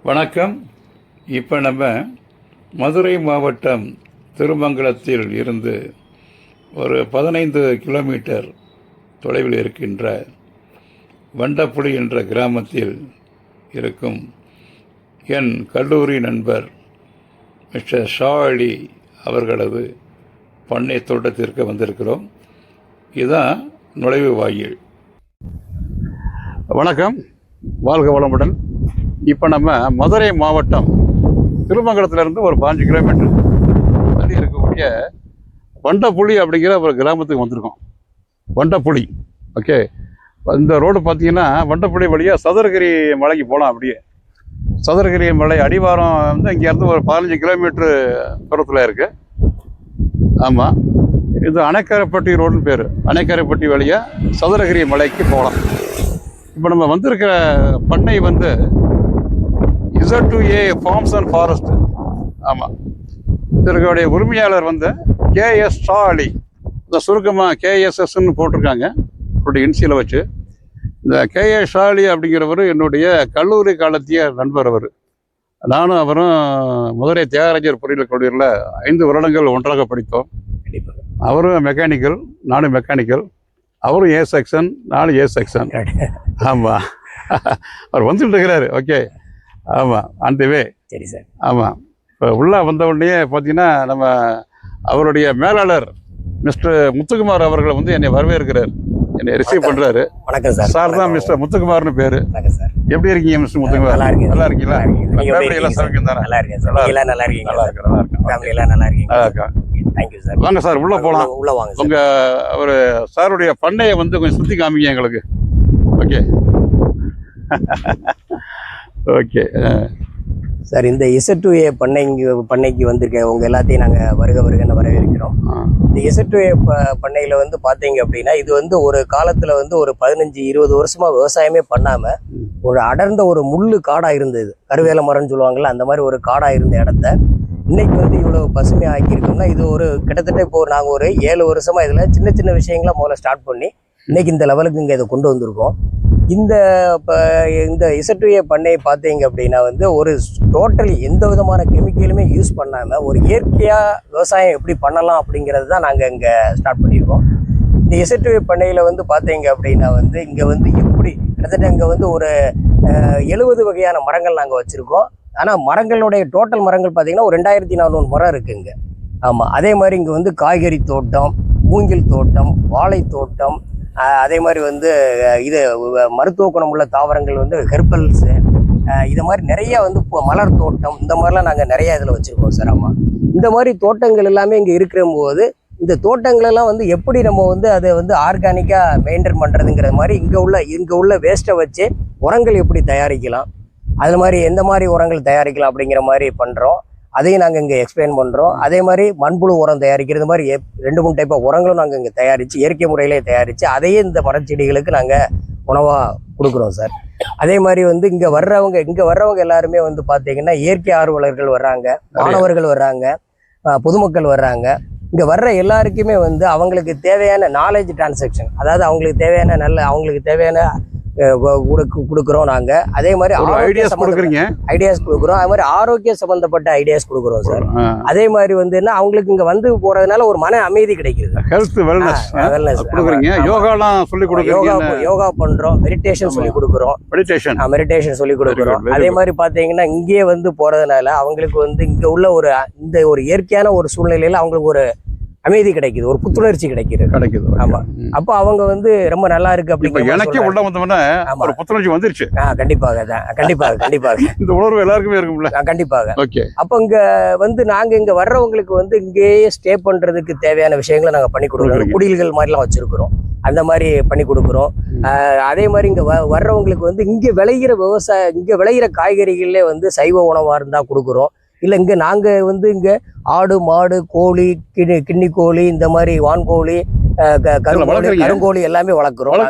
வணக்கம். இப்போ நம்ம மதுரை மாவட்டம் திருமங்கலத்தில் இருந்து ஒரு 15 கிலோமீட்டர் தொலைவில் இருக்கின்ற வண்டப்புலி என்ற கிராமத்தில் இருக்கும் என் கல்லூரி நண்பர் மிஸ்டர் ஷா அலி அவர்களது பண்ணை தோட்டத்திற்கு வந்திருக்கிறோம். இதுதான் நுழைவு வாயில். வணக்கம், வாழ்க வளமுடன். இப்போ நம்ம மதுரை மாவட்டம் திருமங்கலத்திலேருந்து ஒரு 15 கிலோமீட்டர் தள்ளி இருக்கக்கூடிய வண்டப்புலி அப்படிங்கிற ஒரு கிராமத்துக்கு வந்திருக்கோம். வண்டப்புலி, ஓகே. இந்த ரோடு பார்த்தீங்கன்னா வண்டப்புலி வழியாக சதுரகிரி மலைக்கு போகலாம். அப்படியே சதுரகிரி மலை அடிவாரம் வந்து இங்கேருந்து ஒரு 15 கிலோமீட்டர் தூரத்தில் இருக்குது. ஆமாம், இது அணைக்கரைப்பட்டி ரோடுன்னு பேர். அணைக்கரைப்பட்டி வழியாக சதுரகிரி மலைக்கு போகலாம். இப்போ நம்ம வந்திருக்கிற பண்ணை வந்து Z2A ஃபார்ம்ஸ் அண்ட் ஃபாரஸ்ட். ஆமாம், இதற்குடைய உரிமையாளர் வந்து KS ஷா அலி. இந்த சுருக்கமாக KSSன்னு போட்டிருக்காங்க அவருடைய இன்சியலை வச்சு. இந்த KS ஷா அலி அப்படிங்கிறவர் என்னுடைய கல்லூரி காலத்திய நண்பர். அவர் நானும் அவரும் மதுரை தியாகராஜர் பொறியியல் கல்லூரியில் 5 வருடங்கள் ஒன்றாக படித்தோம். அவரும் மெக்கானிக்கல், நானும் மெக்கானிக்கல். அவரும் A செக்ஷன், நானும் A செக்ஷன். ஆமாம், அவர் வந்துட்டு இருக்கிறாரு. ஓகே, ஆமாம், அந்த வே. சரி சார். ஆமாம், இப்போ உள்ளே வந்த உடனே பார்த்தீங்கன்னா நம்ம அவருடைய மேலாளர் மிஸ்டர் முத்துக்குமார் அவர்கள் வந்து என்னை வரவேற்கிறார், என்னை ரிசீவ் பண்ணுறாரு. வணக்கம் சார். சார் தான் மிஸ்டர் முத்துக்குமார்னு பேர். வணக்கம் சார். எப்படி இருக்கீங்க மிஸ்டர் முத்துக்குமார்? நல்லா இருக்கீங்க. நல்லா இருக்கீங்களா? எல்லாம் சௌக்கியம் தானே? நல்லா இருக்கேன் சார். எல்லாம் நல்லா இருக்கீங்க? நல்லா இருக்கு, நல்லா இருக்கு. ஃபேமிலி எல்லாம் நல்லா இருக்கீங்க? நல்லா இருக்கா? Thank you sir. வாங்க சார், உள்ளே போகலாம். உள்ள வாங்க சார். உங்கள் ஒரு சாருடைய பண்ணையை வந்து கொஞ்சம் சுற்றி காமிங்க எங்களுக்கு. ஓகே ஓகே சார், இந்த Z2A பண்ணைக்கு வந்திருக்க உங்க எல்லாத்தையும் நாங்கள் வருகன்னு வரவேற்கிறோம். இந்த Z2A பண்ணையில் வந்து பார்த்தீங்க அப்படின்னா, இது வந்து ஒரு காலத்தில் வந்து ஒரு 15-20 வருஷமா விவசாயமே பண்ணாமல் ஒரு அடர்ந்த ஒரு முள்ளு காடாக இருந்தது. கருவேல மரம்னு சொல்லுவாங்கள்ல, அந்த மாதிரி ஒரு காடாக இருந்த இடத்த இன்னைக்கு வந்து இவ்வளோ பசுமையாக ஆக்கியிருக்கோம்னா, இது ஒரு கிட்டத்தட்ட இப்போ நாங்கள் ஒரு 7 வருஷமா இதில் சின்ன சின்ன விஷயங்களா முதல்ல ஸ்டார்ட் பண்ணி இன்னைக்கு இந்த லெவலுக்கு இங்கே இதை கொண்டு வந்திருக்கோம். இந்த Z2A பண்ணையை பார்த்தீங்க அப்படின்னா வந்து ஒரு டோட்டலி எந்த விதமான கெமிக்கலுமே யூஸ் பண்ணாமல் ஒரு இயற்கையாக விவசாயம் எப்படி பண்ணலாம் அப்படிங்கிறது தான் நாங்கள் இங்கே ஸ்டார்ட் பண்ணியிருக்கோம். இந்த Z2A பண்ணையில் வந்து பார்த்தீங்க அப்படின்னா வந்து இங்கே வந்து எப்படி கிட்டத்தட்ட இங்கே வந்து ஒரு 70 வகையான மரங்கள் நாங்கள் வச்சுருக்கோம். ஆனால் மரங்களுடைய டோட்டல் மரங்கள் பார்த்தீங்கன்னா ஒரு 2400 மரம் இருக்குது இங்கே. ஆமாம், அதே மாதிரி இங்கே வந்து காய்கறி தோட்டம், மூங்கில் தோட்டம், வாழை தோட்டம், அதே மாதிரி வந்து இது மருத்துவ குணமுள்ள தாவரங்கள் வந்து ஹெர்பல்ஸு, இது மாதிரி நிறையா வந்து இப்போ மலர் தோட்டம், இந்த மாதிரிலாம் நாங்கள் நிறையா இதில் வச்சுருக்கோம் சார். ஆமாம், இந்த மாதிரி தோட்டங்கள் எல்லாமே இங்கே இருக்கிற போது இந்த தோட்டங்களெல்லாம் வந்து எப்படி நம்ம வந்து அதை வந்து ஆர்கானிக்காக மெயின்டைன் பண்ணுறதுங்கிற மாதிரி இங்கே உள்ள வேஸ்ட்டை வச்சு உரங்கள் எப்படி தயாரிக்கலாம், அது மாதிரி எந்த மாதிரி உரங்கள் தயாரிக்கலாம் அப்படிங்கிற மாதிரி பண்ணுறோம். அதையும் நாங்கள் இங்கே எக்ஸ்பிளைன் பண்ணுறோம். அதே மாதிரி மண்புழு உரம் தயாரிக்கிறது மாதிரி 2-3 டைப்பாக உரங்களும் நாங்கள் இங்கே தயாரித்து இயற்கை முறையிலே தயாரித்து அதையே இந்த மரச்செடிகளுக்கு நாங்கள் உணவாக கொடுக்குறோம் சார். அதே மாதிரி வந்து இங்கே வர்றவங்க எல்லாருமே வந்து பார்த்தீங்கன்னா இயற்கை ஆர்வலர்கள் வர்றாங்க, மாணவர்கள் வர்றாங்க, பொதுமக்கள் வர்றாங்க. இங்கே வர்ற எல்லாருக்குமே வந்து அவங்களுக்கு தேவையான நாலேஜ் டிரான்சாக்ஷன், அதாவது அவங்களுக்கு தேவையான கொடுக்குறோம் நாங்கள். அதே மாதிரி ஐடியாஸ் கொடுக்குறோம். அது மாதிரி ஆரோக்கிய சம்பந்தப்பட்ட ஐடியாஸ் கொடுக்குறோம் சார். அதே மாதிரி வந்து என்ன அவங்களுக்கு இங்கே வந்து போறதுனால ஒரு மன அமைதி கிடைக்குது. யோகா பண்றோம், மெடிடேஷன் சொல்லி கொடுக்குறோம். அதே மாதிரி பார்த்தீங்கன்னா இங்கேயே வந்து போறதுனால அவங்களுக்கு வந்து இங்கே உள்ள இந்த ஒரு இயற்கையான ஒரு சூழ்நிலையில அவங்களுக்கு ஒரு அமைதி கிடைக்குது, ஒரு புத்துணர்ச்சி கிடைக்குது. ஆமா, அப்போ அவங்க வந்து ரொம்ப நல்லா இருக்கு அப்படிங்கிற எனக்கே உள்ள வந்தோம்னா ஒரு புத்துணர்ச்சி வந்துருச்சு. கண்டிப்பாக இந்த உணர்வு எல்லாருக்குமே இருக்கும்ல. கண்டிப்பாக. ஓகே, அப்போ இங்க வந்து நாங்க இங்க வர்றவங்களுக்கு வந்து இங்கேயே ஸ்டே பண்றதுக்கு தேவையான விஷயங்களை நாங்க பண்ணி கொடுக்குறோம். குடில்கள் மாதிரிலாம் வச்சிருக்கிறோம், அந்த மாதிரி பண்ணி கொடுக்குறோம். அதே மாதிரி இங்க வர்றவங்களுக்கு வந்து இங்க விளையிற காய்கறிகள்ல வந்து சைவ உணவா இருந்தா கொடுக்குறோம். இல்லை இங்கே நாங்கள் வந்து இங்கே ஆடு, மாடு, கோழி, கிண்ணி கோழி, இந்த மாதிரி வான்கோழி, கருங்கோழி எல்லாமே வளர்க்குறோம்.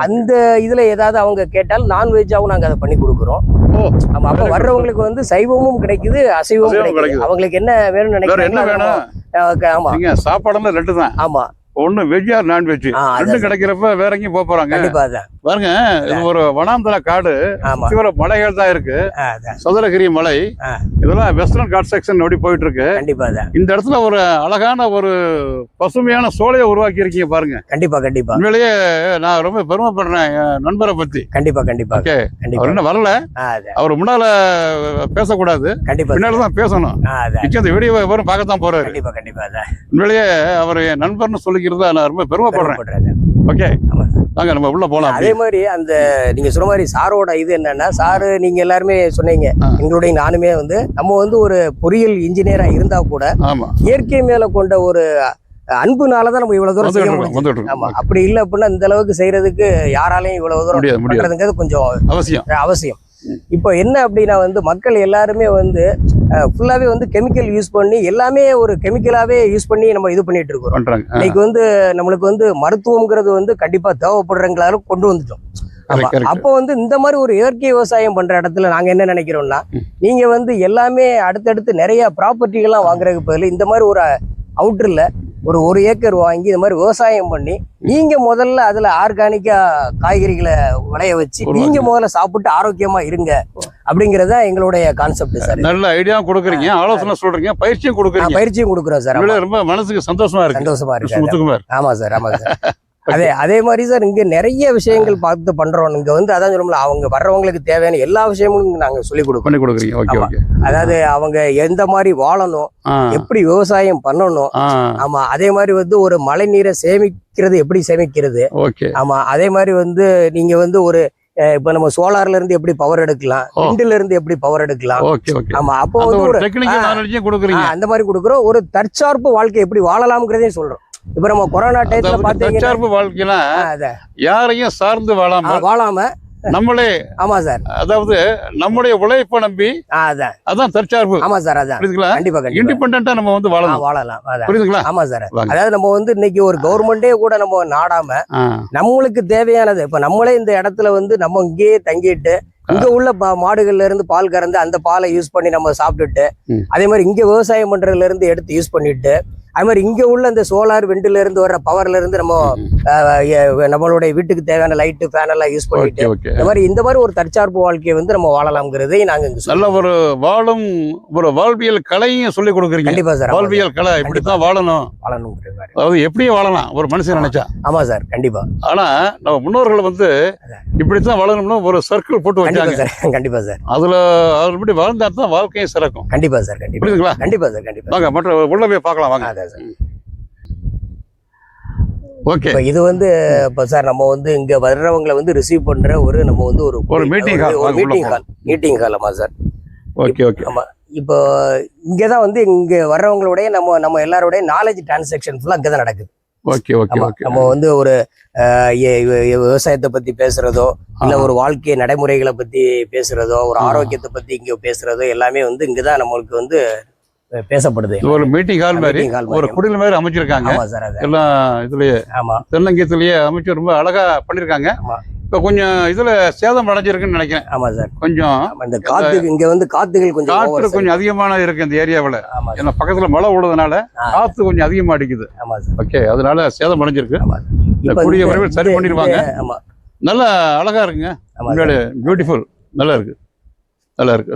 அந்த இதில் ஏதாவது அவங்க கேட்டாலும் நான்வெஜ்ஜாகவும் நாங்கள் அதை பண்ணி கொடுக்குறோம். ஆமாம், அப்போ வர்றவங்களுக்கு வந்து சைவமும் கிடைக்குது, அசைவமும் கிடைக்குது. அவங்களுக்கு என்ன வேணும்னு நினைக்கிறாங்க. ஆமாம், சாப்பாடுலாம் 2 தான். ஆமாம், ஒன்று வெஜ் ஆர் நான்வெஜ், ரெண்டும் கிடைக்கிறப்ப வேற எங்கேயும் போக போகிறாங்க. கண்டிப்பாக தான் பாருங்க இது ஒரு வனாந்தர காடு, ஆமா சுத்தி வர மலைகள் தான் இருக்கு. அதான் சதுரகிரி மலை, இதெல்லாம் வெஸ்டர்ன் காட் செக்ஷன் அப்படி போயிட்டு இருக்கு. கண்டிப்பா தான். இந்த இடத்துல ஒரு அழகான ஒரு பசுமையான சோலையை உருவாக்கி இருக்கீங்க பாருங்க. கண்டிப்பா கண்டிப்பா உண்மையிலேயே நான் ரொம்ப பெருமைப்படுறேன் என் நண்பரை பத்தி. கண்டிப்பா கண்டிப்பா ஓகே, கண்டிப்பா அவர் என்ன வரல, அதான் அவர் முன்னால பேசக்கூடாது, கண்டிப்பா பின்னால்தான் பேசணும். அதான் நிச்சயம் இந்த வீடியோ வரும் பார்க்கத்தான் போறாரு. கண்டிப்பா கண்டிப்பா அதான் உண்மையிலேயே அவர் என் நண்பர்னு சொல்லிக்கிறதா நான் ரொம்ப பெருமைப்படுறேன். பெருமைப்படுறேன். ஓகே, ஆமா சார். வாங்க நம்ம உள்ள போலாம். அதே மாதிரி அந்த நீங்க சொன்ன மாதிரி சாரோட இது என்னன்னா, சாரு நீங்க எல்லாருமே சொன்னீங்க, எங்களுடைய நானுமே வந்து நம்ம வந்து ஒரு பொறியியல் இன்ஜினியரா இருந்தா கூட ஆமா, இயற்கை மேல கொண்ட ஒரு அன்புனாலதான் நம்ம இவ்வளவு தூரம் செய்ய முடியும். வந்துட்டு ஆமா, அப்படி இல்லை அப்படின்னா இந்த அளவுக்கு செய்யறதுக்கு யாராலையும் இவ்வளவு தூரம் முடியாது. பண்றதுங்கிறது கொஞ்சம் அவசியம். இப்போ என்ன அப்படின்னா வந்து மக்கள் எல்லாருமே வந்து ஃபுல்லாவே வந்து கெமிக்கல் யூஸ் பண்ணி எல்லாமே ஒரு கெமிக்கலாவே யூஸ் பண்ணி நம்ம இது பண்ணிட்டு இருக்கோம். இன்னைக்கு வந்து நம்மளுக்கு வந்து மருத்துவம்ங்கிறது வந்து கண்டிப்பா தேவைப்படுறவங்களால கொண்டு வந்துட்டோம். ஆமா, அப்போ வந்து இந்த மாதிரி ஒரு இயற்கை விவசாயம் பண்ற இடத்துல நாங்க என்ன நினைக்கிறோம்னா, நீங்க வந்து எல்லாமே அடுத்தடுத்து நிறைய ப்ராப்பர்ட்டிகள்லாம் வாங்குறதுக்கு பதில் இந்த மாதிரி ஒரு அவுட்டர்ல ஒரு ஏக்கர் வாங்கி இந்த மாதிரி விவசாயம் பண்ணி நீங்க முதல்ல அதுல ஆர்கானிக்கா காய்கறிகளை விளைய வச்சு நீங்க முதல்ல சாப்பிட்டு ஆரோக்கியமா இருங்க அப்படிங்கறத எங்களுடைய கான்செப்ட் சார். நல்ல ஐடியா கொடுக்குறீங்க, ஆலோசனை சொல்றீங்க, பயிற்சியும் கொடுக்குறீங்க. பயிற்சியும் கொடுக்குறோம் சார். ரொம்ப மனசுக்கு சந்தோஷமா இருக்கு. ஆமா சார், ஆமா சார். அதே மாதிரி சார் இங்க நிறைய விஷயங்கள் பார்த்து பண்றோம். இங்க வந்து அதான் சொல்லணும்ல, அவங்க வர்றவங்களுக்கு தேவையான எல்லா விஷயமும் நாங்க சொல்லி கொடுக்குறோம். அதாவது அவங்க எந்த மாதிரி வாழணும், எப்படி விவசாயம் பண்ணணும், ஆமா, அதே மாதிரி வந்து ஒரு மழை நீரை சேமிக்கிறது எப்படி சேமிக்கிறது, ஆமா, அதே மாதிரி வந்து நீங்க வந்து ஒரு இப்ப நம்ம சோலார்ல இருந்து எப்படி பவர் எடுக்கலாம், விண்ட்ல இருந்து எப்படி பவர் எடுக்கலாம், ஆமா, அப்போ வந்து ஒரு அந்த மாதிரி கொடுக்குறோம். ஒரு தற்சார்பு வாழ்க்கை எப்படி வாழலாம்ங்கிறதையும் சொல்றோம். இப்ப நம்ம கொரோனா டைத்துல பாத்தீங்கன்னா வாழ்க்கைனா யாரையும் சார்ந்து வாழாம நம்மளே, ஆமா சார், அதாவது நம்முடைய உழைப்பை நம்பி, அதான் தற்சார்பு. ஆமா சார், அதான் கண்டிப்பா இண்டிபெண்டன்ட்டா நம்ம வந்து வாழலாம். புரியுதுங்களா? ஆமா சார். அதாவது நம்ம வந்து இன்னைக்கு ஒரு கவர்மெண்டே கூட நம்ம நாடாம நம்மளுக்கு தேவையானது இப்ப நம்மளே இந்த இடத்துல வந்து நம்ம இங்கேயே தங்கிட்டு இங்க உள்ள மாடுகள்ல இருந்து பால் கறந்து அந்த பாலை யூஸ் பண்ணி நம்ம சாப்பிட்டுட்டு, அதே மாதிரி இங்க விவசாயம் பண்றதுல இருந்து எடுத்து யூஸ் பண்ணிட்டு, அது மாதிரி இங்க உள்ள இந்த சோலார் விண்டுல இருந்து வர்ற பவர்ல இருந்து நம்ம நம்மளுடைய வீட்டுக்கு தேவையான லைட்டு ஃபேன் எல்லாம் யூஸ் பண்ணிட்டு இந்த மாதிரி ஒரு தற்சார்பு வாழ்க்கையை வந்து நம்ம வாழலாம்ங்கிறதை நாங்க நல்ல ஒரு வாழும் ஒரு வாழ்வியல் கலையும் சொல்லி கொடுக்குறீங்க. கண்டிப்பா சார், வாழ்வியல் கலை இப்படித்தான் வாழணும், அதாவது எப்படியும் வாழலாம் ஒரு மனுஷன் நினைச்சா. ஆமா சார், கண்டிப்பா. ஆனா நம்ம முன்னோர்கள் வந்து இப்படித்தான் வாழணும்னு ஒரு சர்க்கிள் போட்டு வச்சாங்க. கண்டிப்பா சார். அதுல அப்படி வாழ்ந்தா தான் வாழ்க்கையும் சிறக்கும். கண்டிப்பா சார், கண்டிப்பா. கண்டிப்பா சார், கண்டிப்பா. வாங்க மற்ற உள்ள போய் பார்க்கலாம் வாங்க. ஓகே, இது வந்து இப்ப சார் நம்ம வந்து இங்க வர்றவங்களை வந்து ரிசீவ் பண்ற நம்ம வந்து ஒரு மீட்டிங் ஹால். ஆமா சார். Okay okay. ஆமா, இப்போ இங்கதான் வந்து இங்க வர்றவங்களுடைய நம்ம எல்லாரோடைய நாலேஜ் டிரான்சாக்ஷன் ஃபுல்லா இங்கதான் நடக்குது. Okay okay okay. நம்ம வந்து ஒரு விவசாயத்தை பத்தி பேசுறதோ, இல்ல ஒரு வாழ்க்கை நடைமுறைகளை பத்தி பேசுறதோ, ஒரு ஆரோக்கியத்தை பத்தி இங்க பேசுறதோ எல்லாமே வந்து இங்கதான் நம்மளுக்கு வந்து பேசப்படுது. ஒரு மீட்டிங் ஹால் மாதிரி, ஒரு குடில் மாதிரி அமைச்சிருக்காங்க. எல்லாம் இதுலயே தென்னங்கீத்துலயே அமைச்சு ரொம்ப அழகா பண்ணிருக்காங்க. இப்ப கொஞ்சம் இதுல சேதம் அடைஞ்சிருக்குன்னு நினைக்கிறேன். ஆமா சார், கொஞ்சம் இந்த காத்து இங்க வந்து காத்துகள் கொஞ்சம் அதிகமான இருக்கு இந்த ஏரியாவில். ஏன்னா பக்கத்துல மழை விடுறதுனால காத்து கொஞ்சம் அதிகமா அடிக்குது. ஓகே, அதனால சேதம் அடைஞ்சிருக்கு. கூடிய விரைவில் சரி பண்ணிடுவாங்க. நல்லா அழகா இருக்குங்க, பியூட்டிஃபுல், நல்லா இருக்கு, நல்லா இருக்கு.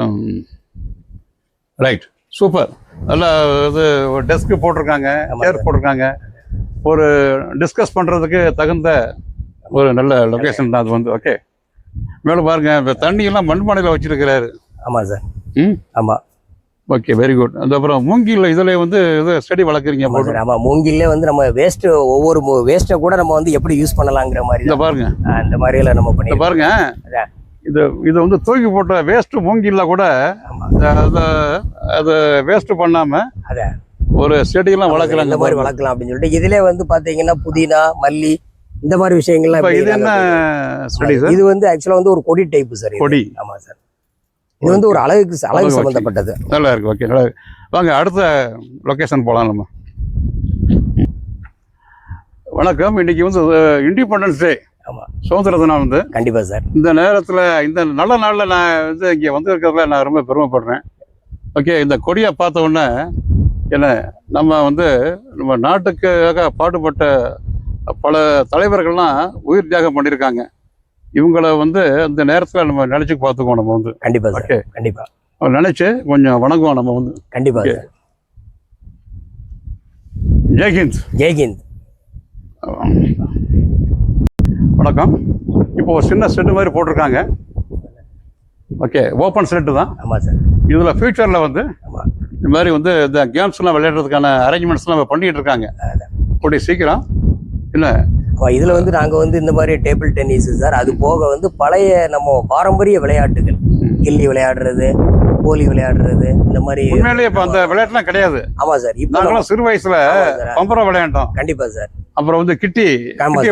Right, super. நல்லா இது டெஸ்க் போட்டிருக்காங்க, சேர் போட்டிருக்காங்க. ஒரு டிஸ்கஸ் பண்ணுறதுக்கு தகுந்த ஒரு நல்ல லொக்கேஷன் தான் அது வந்து. ஓகே, மேலே பாருங்க, இப்போ தண்ணியெல்லாம் மண்பானையில் வச்சிருக்கிறாரு. ஆமாம் சார். ஆமாம். Okay, very good. அந்த அப்புறம் மூங்கில் இதில் வந்து இது செடி வளர்க்குறீங்க போட்டு. ஆமாம், மூங்கிலே வந்து நம்ம வேஸ்ட்டு ஒவ்வொரு வேஸ்ட்டை கூட நம்ம வந்து எப்படி யூஸ் பண்ணலாங்கிற மாதிரி. இதை பாருங்க, இந்த மாதிரியெல்லாம் நம்ம பண்ணி பாருங்க. இது வந்து தூக்கி போட்ட வேஸ்ட் மூங்கில்ல கூட அதை வேஸ்ட் பண்ணாம ஒரு செடியெல்லாம் வளர்க்கலாம், இந்த மாதிரி வளர்க்கலாம் அப்படின்னு சொல்லிட்டு. இதுல வந்து பாத்தீங்கன்னா புதினா, மல்லி, இந்த மாதிரி விஷயங்கள்லாம். இது என்ன செடி சார்? இது வந்து ஆக்சுவலா வந்து ஒரு கொடி டைப் சார். கொடி. ஆமா சார், இது வந்து ஒரு அழகு சம்பந்தப்பட்டது. நல்லா இருக்கு. ஓகே, நல்லா இருக்கு. வாங்க அடுத்த லொகேஷன் போகலாம் நம்ம. வணக்கம். இன்னைக்கு வந்து இண்டிபெண்டன்ஸ் டே, சுதந்திர தினம் வந்து. கண்டிப்பா சார். இந்த நேரத்தில், இந்த நல்ல நாளில் நான் வந்து இங்கே வந்து இருக்கிறதுல நான் ரொம்ப பெருமைப்படுறேன். ஓகே, இந்த கொடியை பார்த்த உடனே என்ன, நம்ம வந்து நம்ம நாட்டுக்காக பாடுபட்ட பல தலைவர்கள்லாம் உயிர் தியாகம் பண்ணியிருக்காங்க. இவங்களை வந்து அந்த நேரத்தில் நம்ம நினைச்சு பார்த்துக்குவோம். நம்ம வந்து கண்டிப்பா சார். ஓகே, கண்டிப்பா நினைச்சு கொஞ்சம் வணங்குவோம் நம்ம வந்து. கண்டிப்பா Okay. சார். ஜெய்ஹிந்த். ஜெய்ஹிந்த். வணக்கம். இப்போ ஒரு சின்ன செட்டு மாதிரி போட்டிருக்காங்க. ஓகே, ஓப்பன் செட்டு தான். ஆமா சார். இதில் ஃபியூச்சரில் வந்து ஆமா. இந்த மாதிரி வந்து இந்த கேம்ஸ்லாம் விளையாடுறதுக்கான அரேஞ்ச்மெண்ட்ஸ்லாம் பண்ணிக்கிட்டு இருக்காங்க. கூடிய சீக்கிரம் இல்லை. இதுல வந்து நாங்க வந்து இந்த மாதிரி டேபிள் டென்னிஸ் சார், அது போக வந்து பழைய நம்ம பாரம்பரிய விளையாட்டுகள், கில்லி விளையாடுறது, கோலி விளையாடுறது, இந்த மாதிரி. உண்மையிலேயே இப்போ அந்த விளையாட்டுலாம் கிடையாது. ஆமா சார். இப்போ நாங்களும் சிறு வயசுல பம்பரம் விளையாண்டோம். கண்டிப்பா சார். அப்புறம் வந்து கிட்டி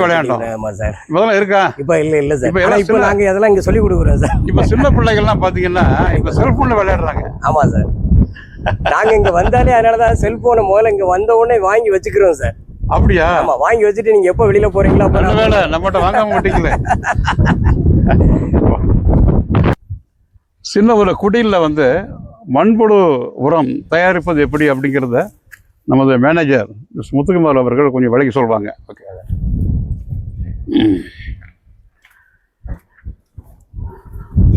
விளையாண்டோம். ஆமா சார். இப்போதான் இருக்கா? இப்ப இல்ல சார். இப்ப இப்போ நாங்க அதெல்லாம் இங்க சொல்லி கொடுக்குறோம் சார். இப்ப சின்ன பிள்ளைகள்லாம் பாத்தீங்கன்னா இப்ப செல்போன்ல விளையாடுறாங்க. ஆமா சார். நாங்க இங்க வந்தாலே அதனாலதான் செல்போனை முதல்ல இங்க வந்த உடனே வாங்கி வச்சுக்கிறோம் சார். அப்படியா? ஆமா, வாங்கி வச்சுட்டு நீங்க எப்ப வெளியில போறீங்களா? வேலை நம்மகிட்ட வாங்காம மாட்டீங்களே. சின்ன ஒரு குடியில் வந்து மண்புழு உரம் தயாரிப்பது எப்படி அப்படிங்கிறத நமது மேனேஜர் முத்துக்குமார் அவர்கள் கொஞ்சம் விளக்கி சொல்வாங்க. ஓகே.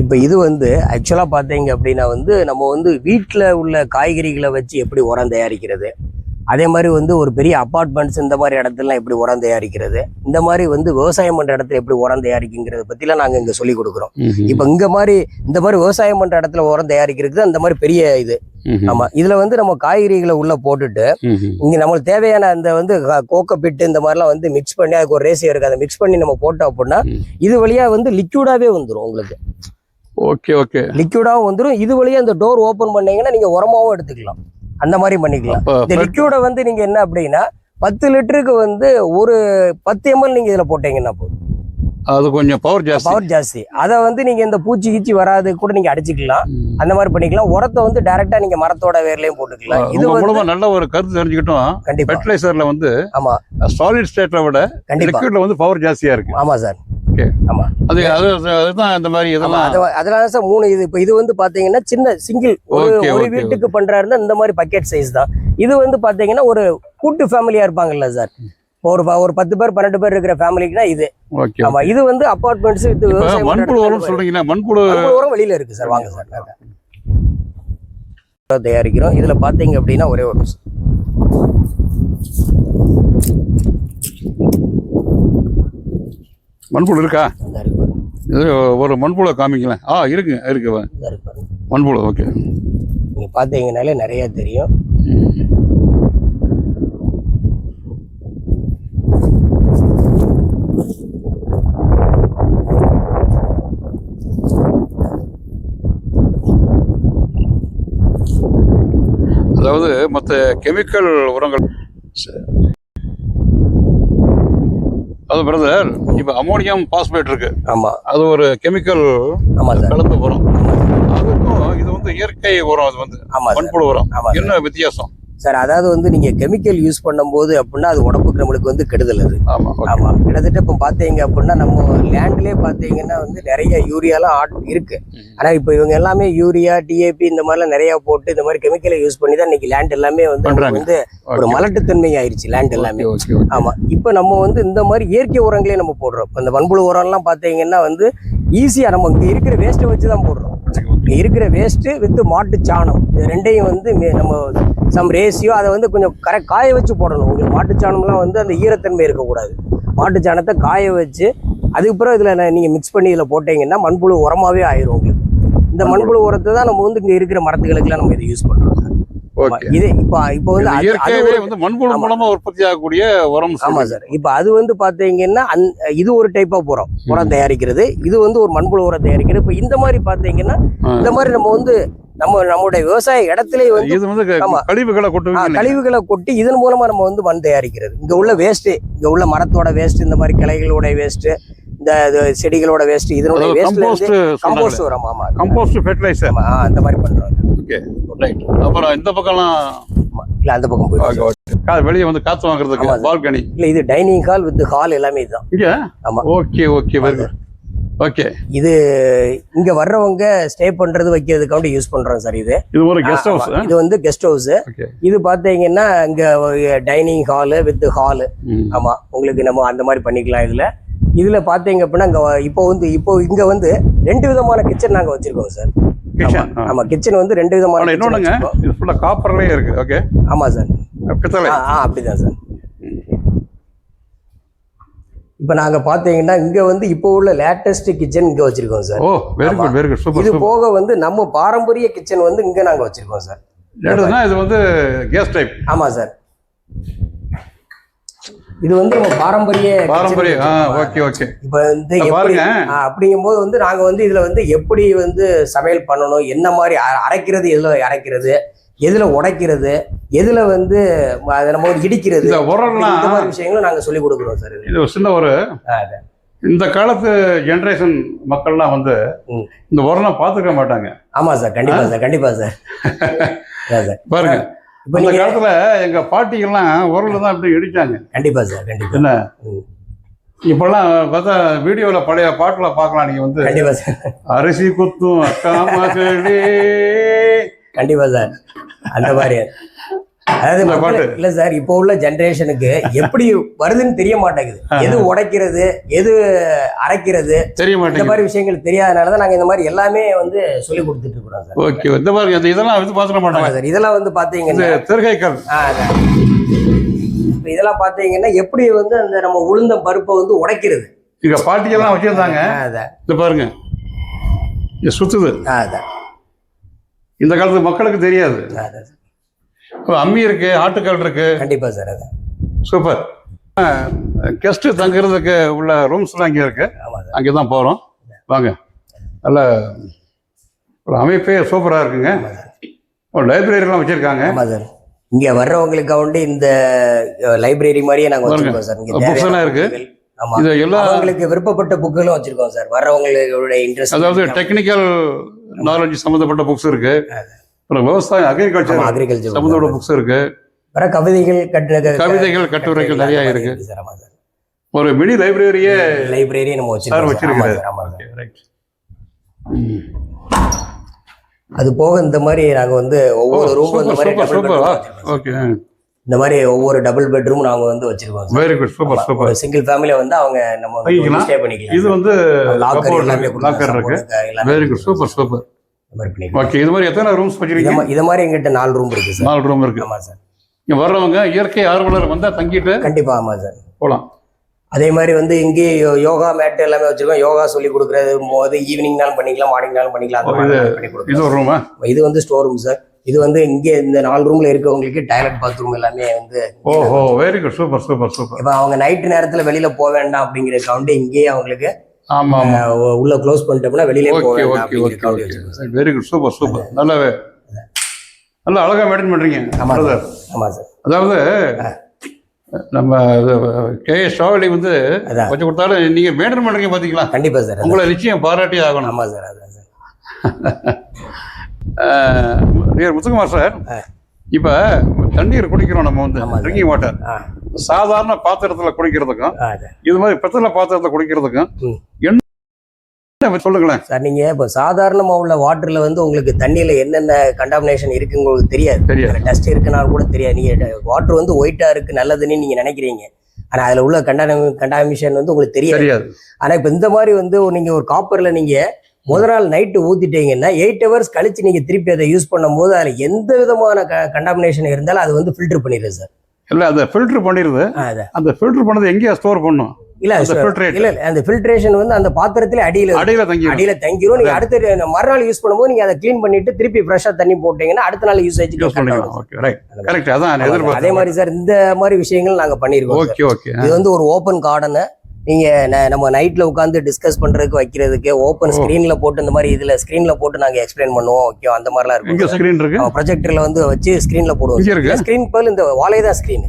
இப்போ இது வந்து ஆக்சுவலாக பார்த்தீங்க அப்படின்னா வந்து நம்ம வந்து வீட்டில் உள்ள காய்கறிகளை வச்சு எப்படி உரம் தயாரிக்கிறது, அதே மாதிரி வந்து ஒரு பெரிய அப்பார்ட்மெண்ட்ஸ் இந்த மாதிரி இடத்துலலாம் எப்படி உரம் தயாரிக்கிறது, இந்த மாதிரி வந்து விவசாயம் பண்ணுற இடத்துல எப்படி உரம் தயாரிக்குங்கிறத பற்றிலாம் நாங்கள் இங்கே சொல்லி கொடுக்குறோம். இப்போ இந்த மாதிரி விவசாயம் பண்ணுற இடத்துல உரம் தயாரிக்கிறது அந்த மாதிரி பெரிய இது. ஆமா, இதுல வந்து நம்ம காய்கறிகளை உள்ள போட்டுட்டு இங்க நம்மளுக்கு தேவையான அந்த வந்து கோகோபிட் இந்த மாதிரிலாம் வந்து மிக்ஸ் பண்ணி அதுக்கு ஒரு ரேசியோ இருக்கு, அதை மிக்ஸ் பண்ணி நம்ம போட்டோம் அப்படின்னா இது வழியா வந்து லிக்யூடாவே வந்துடும் உங்களுக்கு. ஓகே ஓகே, லிக்யூடாவும் வந்துடும். இது வழியா இந்த டோர் ஓபன் பண்ணீங்கன்னா நீங்க உரமாவும் எடுத்துக்கலாம், அந்த மாதிரி பண்ணிக்கலாம். இந்த லிக்யூடை வந்து நீங்க என்ன அப்படின்னா 10 லிட்டருக்கு வந்து ஒரு 10 ml நீங்க இதுல போட்டீங்கன்னா போதும். அது கொஞ்சம் பவர் ஜாஸ்தி. அதை வந்து நீங்க இந்த பூச்சி கீச்சி வராது கூட நீங்க அடிச்சுக்கலாம், அந்த மாதிரி பண்ணிக்கலாம். உரத்தை வந்து டைரக்டா நீங்க மரத்தோட வேர்லயும் போட்டுக்கலாம். இது மூலமா நல்ல ஒரு கருத்து தெரிஞ்சுக்கிட்டோம். கண்டிப்பா ஃபெர்டிலைசர்ல வந்து ஆமா சாலிட் ஸ்டேட்ல விட லிக்விட்ல வந்து பவர் ஜாஸ்தியா இருக்கு. ஆமா சார். ஓகே, ஆமா, அதுதான் இந்த மாதிரி இதெல்லாம். அதனால சார் 3 இது. இப்போ இது வந்து பாத்தீங்கன்னா சின்ன சிங்கிள் ஒரு வீட்டுக்கு பண்றாருன்னா இந்த மாதிரி பக்கெட் சைஸ் தான். இது வந்து பாத்தீங்கன்னா ஒரு கூட்டு ஃபேமிலியா இருப்பாங்கல்ல சார், ஒரு 10 பேர் 12 பேர் இருக்கிற ஃபேமிலிக்குனா இது. ஆமா, இது வந்து அபார்ட்மெண்ட்ஸ் வித் மண்புழு உரம் சொல்றீங்கன்னா மண்புழு உரம் வெளியில இருக்கு சார். வாங்க சார் தயாரிக்கிறோம். இதுல பாத்தீங்க அப்படின்னா ஒரே ஒரு மண்புழு இருக்கா? இது ஒரு மண்புழு காமிக்கலாம். இருக்கு மண்புழு. ஓகே, நீங்க பாத்தீங்கன்னாலே நிறைய தெரியும். அதாவது மற்ற கெமிக்கல் உரங்கள். அது பிரதர், இப்போ அமோனியம் பாஸ்பேட் இருக்கு. ஆமா, அது ஒரு கெமிக்கல் கலந்து உரம். அதுக்கும் இது வந்து இயற்கை உரம். அது வந்து மண்புழு உரம். என்ன வித்தியாசம் சார்? அதாவது வந்து நீங்க கெமிக்கல் யூஸ் பண்ணும்போது அப்படின்னா அது உடம்புக்கு நம்மளுக்கு வந்து கெடுதல். அது ஆமா, கிட்டத்தட்ட இப்போ பாத்தீங்க அப்படின்னா நம்ம லேண்ட்லயே பாத்தீங்கன்னா வந்து நிறைய யூரியாலாம் இருக்கு. ஆனா இப்போ இவங்க எல்லாமே யூரியா, டிஏபி இந்த மாதிரிலாம் நிறைய போட்டு இந்த மாதிரி கெமிக்கலை யூஸ் பண்ணி தான் இன்னைக்கு லேண்ட் எல்லாமே வந்து ஒரு மலட்டுத்தன்மை ஆயிடுச்சு லேண்ட் எல்லாமே. ஆமா, இப்போ நம்ம வந்து இந்த மாதிரி இயற்கை உரங்களே நம்ம போடுறோம். இப்போ இந்த மண்புழு உரம்லாம் பாத்தீங்கன்னா வந்து ஈஸியா நம்ம இங்க இருக்கிற வேஸ்ட்டை வச்சுதான் போடுறோம். இருக்கிற வேஸ்ட் வித் மாட்டு சாணம், இது ரெண்டையும் வந்து நம்ம சம் ரேஷியோ அதை வந்து கொஞ்சம் காய வச்சு போடணும். உங்களுக்கு மாட்டு சாணம்லாம் வந்து அந்த ஈரத்தன்மை இருக்கக்கூடாது. மாட்டு சாணத்தை காய வச்சு அதுக்கப்புறம் இதில் நீங்கள் மிக்ஸ் பண்ணி இதில் போட்டீங்கன்னா மண்புழு உரமாகவே ஆயிரும் உங்களுக்கு. இந்த மண்புழு உரத்தை தான் நம்ம வந்து இங்கே இருக்கிற மரத்துகளுக்கெல்லாம் நம்ம இதை யூஸ் பண்ணுறோம் சார். இது இப்போ வந்து மண்புழு மூலமா உற்பத்தி ஆகக்கூடிய உரம். ஆமா சார். இப்போ அது வந்து பாத்தீங்கன்னா இது ஒரு டைப் ஆஃப் உரம் தயாரிக்கிறது. இது வந்து ஒரு மண்புழு உரம் தயாரிக்கிறது. இப்போ இந்த மாதிரி பாத்தீங்கன்னா இந்த மாதிரி நம்ம வந்து நம்மளுடைய விவசாய இடத்துலயே வந்து கழிவுகளை கொட்டி இதன் மூலமா நம்ம வந்து மண் தயாரிக்கிறது. இங்க உள்ள வேஸ்ட், இங்க உள்ள மரத்தோட வேஸ்ட், இந்த மாதிரி கிளைகளோட வேஸ்ட், இந்த செடிகளோட வேஸ்ட், இதனோட வேஸ்ட் கம்போஸ்ட் உரம். ஆமா, கம்போஸ்ட் ஃபெர்டிலைசர் அந்த மாதிரி பண்றோம். அப்புறம் இந்த பக்கம்லாம் இல்ல, அந்த பக்கம் போய் வெளியே வந்து காத்து வாங்குறதுக்கு பால்கனி இல்ல, இது டைனிங் ஹால் வித் ஹால் எல்லாமே இதுதான். ஆமா, ஓகே. ஓகே, இது இங்க வர்றவங்க ஸ்டே பண்றது வைக்கிறதுக்காக யூஸ் பண்றோம் சார். இது ஒரு கெஸ்ட் ஹவுஸ். இது வந்து கெஸ்ட் ஹவுஸ். இது பாத்தீங்கன்னா இங்க டைனிங் ஹால் வித் ஹால். ஆமா, உங்களுக்கு நம்ம அந்த மாதிரி பண்ணிக்கலாம். இதுல இதுல பாத்தீங்க அப்படின்னா இப்போ இங்க வந்து 2 விதமான கிச்சன் நாங்க வச்சிருக்கோம் சார். கிச்சன். ஆமா, கிச்சன் வந்து 2 விதமான kitchen இன்னொன்னுங்க, வச்சிருக்கோம். இது ஃபுல்லா காப்பர்லயே இருக்கு. ஓகே. ஆமா சார். பித்தளை. அப்படிதான் சார். இப்போ நாங்க பாத்தீங்கன்னா இங்க வந்து இப்போ உள்ள லேட்டஸ்ட் கிச்சன் இங்க வச்சிருக்கோம் sir. Oh, very good, very good, super. இது போக வந்து நம்ம பாரம்பரிய கிச்சன் வந்து இங்க நாங்க வச்சிருக்கோம் சார். இது வந்து கேஸ் டைப். ஆமா சார். இது வந்து நம்ம பாரம்பரிய. Okay okay. இப்போ வந்து பாருங்க, அப்படிங்கும்போது வந்து நாங்க வந்து இதுல வந்து எப்படி வந்து சமையல் பண்ணணும், என்ன மாதிரி அரைக்கிறது, எதுல அரைக்கிறது, எதுல உடைக்கிறது, எதுல வந்து அதை நம்ம இடிக்கிறது, இந்த மாதிரி விஷயங்களும் நாங்க சொல்லி கொடுக்குறோம் சார். இது ஒரு சின்ன ஒரு இந்த காலத்து ஜெனரேஷன் மக்கள்லாம் வந்து இந்த உரலாம் பார்த்துக்க மாட்டாங்க. ஆமா சார், கண்டிப்பா சார், கண்டிப்பா சார். பாருங்க, இப்ப இந்த காலத்துல எங்க பாட்டிகள்லாம் உரல தான் இப்படி இடிச்சாங்க. கண்டிப்பா சார், கண்டிப்பா. என்ன இப்பெல்லாம் பார்த்தா வீடியோல பழைய பாட்டுல பார்க்கலாம். நீங்க வந்து கண்டிப்பா சார், அரிசி குத்தும் அக்கா மகளே. கண்டிப்பா சார், அந்த மாதிரி. அதாவது இல்ல சார், இப்போ உள்ள ஜெனரேஷனுக்கு எப்படி வருதுன்னு தெரிய மாட்டேங்குது. எது உடைக்கிறது, எது அரைக்கிறது தெரிய மாட்டேங்குது. இந்த மாதிரி விஷயங்கள் தெரியாதனாலதான் நாங்க இந்த மாதிரி எல்லாமே வந்து சொல்லி கொடுத்துட்டு இருக்கிறோம் சார். ஓகே. இந்த மாதிரி இதெல்லாம் வந்து பாத்துக்க மாட்டாங்க சார். இதெல்லாம் வந்து பாத்தீங்கன்னா திருகைக்கல். இதெல்லாம் பாத்தீங்கன்னா எப்படி வந்து அந்த நம்ம உளுந்த பருப்பை வந்து உடைக்கிறது. இங்க பாட்டியெல்லாம் வச்சிருந்தாங்க. இது பாருங்க, இது சுத்துது. இந்த காலத்து மக்களுக்கு தெரியாது. அம்மி இருக்கு, ஆட்டுக்கல் இருக்கு. கண்டிப்பா சார். சூப்பர். கெஸ்ட் தங்குறதுக்கு உள்ள ரூம்ஸ்லாம் இங்கே இருக்கு. அங்கே தான் போகிறோம். வாங்க. நல்ல ஒரு அமைப்பே சூப்பராக இருக்குங்க. ஒரு லைப்ரரிலாம் வச்சுருக்காங்க. ஆமாம் சார். இங்கே வர்றவங்களுக்கு வந்து இந்த லைப்ரரி மாதிரியே நாங்கள் வச்சுருக்கோம் சார். இங்கே புக்ஸ் எல்லாம் இருக்குது. இது எல்லாம் அவங்களுக்கு விருப்பப்பட்ட புக்குகளும் வச்சுருக்கோம் சார். வர்றவங்களோட இன்ட்ரெஸ்ட், அதாவது டெக்னிக்கல் நாலேஜ் சம்மந்தப்பட்ட புக்ஸ் இருக்கு. விவசாயம், அக்ரிகல்ச்சர் சம்மந்தப்பட்ட புக்ஸ் இருக்கு. கவிதைகள், கட்டுரைகள் நிறைய இருக்கு. ஒரு மினி லைப்ரரியே நம்ம வச்சிருக்கோம். அது போக இந்த மாதிரி நாங்க வந்து ஒவ்வொரு ரூம் இந்த மாதிரி ஒவ்வொரு டபுள் பெட்ரூம் நாங்க வந்து வச்சிருக்கோம். Very good, super super. Single ஃபேமிலில வந்து அவங்க நம்ம ஸ்டே பண்ணிக்கலாம். இது வந்து லாக்கர் இருக்கு. Very good, super super. Okay. இது மாதிரி எத்தனை ரூம்ஸ் வச்சிருக்கீங்க? இது மாதிரி எங்கிட்ட 4 ரூம் இருக்கு சார். 4 ரூம் இருக்கு. ஆமா சார். இங்க வர்றவங்க இயற்கை ஆர்வலர் வந்தா தங்கிட்டு கண்டிப்பா. ஆமா சார், போலாம். அதே மாதிரி வந்து இங்கே யோகா மேட் எல்லாமே வச்சிருக்கோம். யோகா சொல்லி கொடுக்கறது போது ஈவினிங்னாலும் பண்ணிக்கலாம், மார்னிங்னாலும் பண்ணிக்கலாம். இது ஒரு ரூமா? இது வந்து ஸ்டோர் ரூம் சார். இது வந்து இங்கே இந்த 4 ரூம்ல இருக்கவங்களுக்கு டாய்லெட், பாத்ரூம் எல்லாமே வந்து. ஓஹோ, very good, super super super. இப்போ அவங்க நைட் நேரத்துல வெளியில போக வேண்டாம் அப்படிங்கிறதுக்கு வந்து இங்கேயே அவங்களுக்கு ஆமா உள்ள க்ளோஸ் பண்ணிட்டோம்னா வெளியில போக வேண்டாம். Very good, super super. நல்லாவே நல்லா அழகா மெயின்டைன் பண்றீங்க. ஆமா சார். ஆமா சார். அதாவது நம்ம KS ஷாவலி வந்து கொஞ்சம் கொடுத்தாலும் நீங்க மெயின்டைன் பண்றீங்க பாத்தீங்களா? கண்டிப்பா சார், உங்களை நிச்சயம் பாராட்டி ஆகணும். ஆமா சார். அதான் சார். முத்துக்குமார் சார், இப்ப தண்ணீர் குடிக்கிறோம் நம்ம வந்து ட்ரிங்கிங் வாட்டர். சாதாரண பாத்திரத்துல குடிக்கிறதுக்கும் இது மாதிரி பித்தளை பாத்திரத்துல குடிக்கிறதுக்கும் என்ன சொல்லுங்களேன் சார். நீங்க இப்போ சாதாரணமா உள்ள வாட்டர்ல வந்து உங்களுக்கு தண்ணியில என்னென்ன கண்டாமினேஷன் இருக்குன்னு உங்களுக்கு தெரியாது. டஸ்ட் இருக்குனாலும் கூட தெரியாது. நீங்க வாட்டர் வந்து ஒயிட்டா இருக்கு, நல்லதுன்னு நீங்க நினைக்கிறீங்க. ஆனா அதுல உள்ள கண்டாமினேஷன் வந்து உங்களுக்கு தெரியாது. ஆனா இப்ப இந்த மாதிரி வந்து நீங்க ஒரு காப்பர்ல நீங்க முதல் நாள் நைட்டு ஊத்திட்டீங்கன்னா 8 hours கழிச்சு நீங்க திருப்பி அதை யூஸ் பண்ணும் போது அதுல எந்த விதமான கண்டாமினேஷன் இருந்தாலும் அது வந்து ஃபில்டர் பண்ணிடுது சார். இல்ல, அதை ஃபில்டர் பண்ணிடுது. அந்த ஃபில்டர் பண்ணது எங்கேயா ஸ்டோர் பண்ணும்? இல்ல அந்த ஃபில்ட்ரேஷன் வந்து அந்த பாத்திரத்துல அடியில தங்கிரும். நீங்க அடுத்த மறுநாள் யூஸ் பண்ணும்போது நீங்க அதை கிளீன் பண்ணிட்டு திருப்பி ஃப்ரெஷ்ஷா தண்ணி போட்டீங்கன்னா அடுத்த நாள் யூஸ் அதே மாதிரி சார் இந்த மாதிரி விஷயங்கள் நாங்க பண்ணிருக்கோம். இது வந்து ஒரு ஓப்பன் கார்டனை நீங்க நம்ம நைட்ல உட்காந்து டிஸ்கஸ் பண்றதுக்கு வைக்கிறதுக்கு ஓப்பன் ஸ்கிரீன்ல போட்டு இந்த மாதிரி இதுல ஸ்கிரீன்ல போட்டு நாங்க எக்ஸ்பிளைன் பண்ணுவோம். ஓகே, அந்த மாதிரிலாம் இருக்கும். ப்ரொஜெக்டர்ல வந்து வச்சு ஸ்கிரீன்ல போடுவோம். ஸ்கிரீன் பேர்ல இந்த வாழை தான் ஸ்கிரீன்.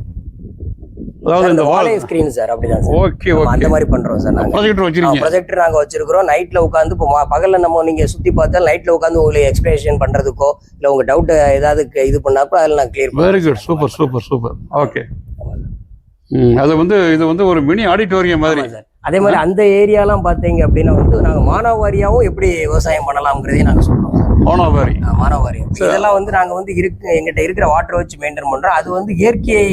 அதாவது இந்த வாழை ஸ்கிரீன் சார். அப்படிதான் சார். ஓகே, அந்த மாதிரி பண்றோம் சார். நாங்க ப்ரொஜெக்டர் நாங்க வச்சிருக்கிறோம். நைட்ல உட்காந்து இப்போ பகல்ல நம்ம நீங்க சுத்தி பார்த்தா நைட்ல உட்காந்து உங்களுக்கு எக்ஸ்பிளேஷன் பண்றதுக்கோ இல்ல உங்க டவுட் ஏதாவது இது பண்ணாப்போ அதில் நான் clear. Very good, super super super. Okay. அது வந்து இது வந்து ஒரு மினி ஆடிட்டோரியம் மாதிரி சார். அதே மாதிரி அந்த ஏரியாலாம் பார்த்தீங்க அப்படின்னா வந்து நாங்கள் மானாவாரியாவும் எப்படி விவசாயம் பண்ணலாம்ங்கிறதையும் நாங்கள் சொல்றோம் சார். மானாவாரி. மானாவாரி. இதெல்லாம் வந்து நாங்க வந்து எங்கிட்ட இருக்கிற வாட்டர் வச்சு மெயின்டைன் பண்றோம். அது வந்து இயற்கை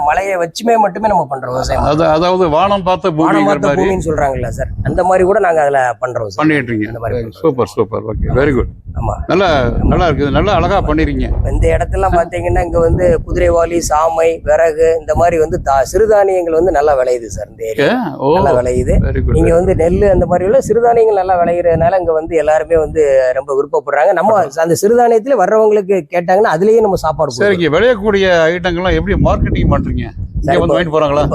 மழையை வச்சுமே மட்டுமே நம்ம பண்றோம் விவசாயம். அதாவது வானம் பார்த்த பூமின்னு சொல்றாங்கல்ல சார், அந்த மாதிரி கூட நாங்க அதுல பண்றோம் சார். பண்ணிட்டு இருக்கீங்க. சூப்பர். Okay, very good. ஆமா, நல்லா இருக்குது, நல்லா அழகா பண்ணிருக்கீங்க. இந்த இடத்தெல்லாம் பாத்தீங்கன்னா இங்க வந்து குதிரைவாலி, சாமை, விறகு இந்த மாதிரி வந்து சிறுதானியங்கள் வந்து நல்லா விளையுது சார். இந்த ஏரியா நல்லா விளையுது. இங்க வந்து நெல் அந்த மாதிரி உள்ள சிறுதானியங்கள் நல்லா விளையிறதுனால இங்க வந்து எல்லாருமே வந்து ரொம்ப விருப்பப்படுறாங்க. நம்ம அந்த சிறுதானியத்துல வர்றவங்களுக்கு கேட்டாங்கன்னா அதுலயே நம்ம சாப்பாடு. சரிங்க, விளையக்கூடிய ஐட்டங்கள்லாம் எப்படி மார்க்கெட்டிங் பண்றீங்க?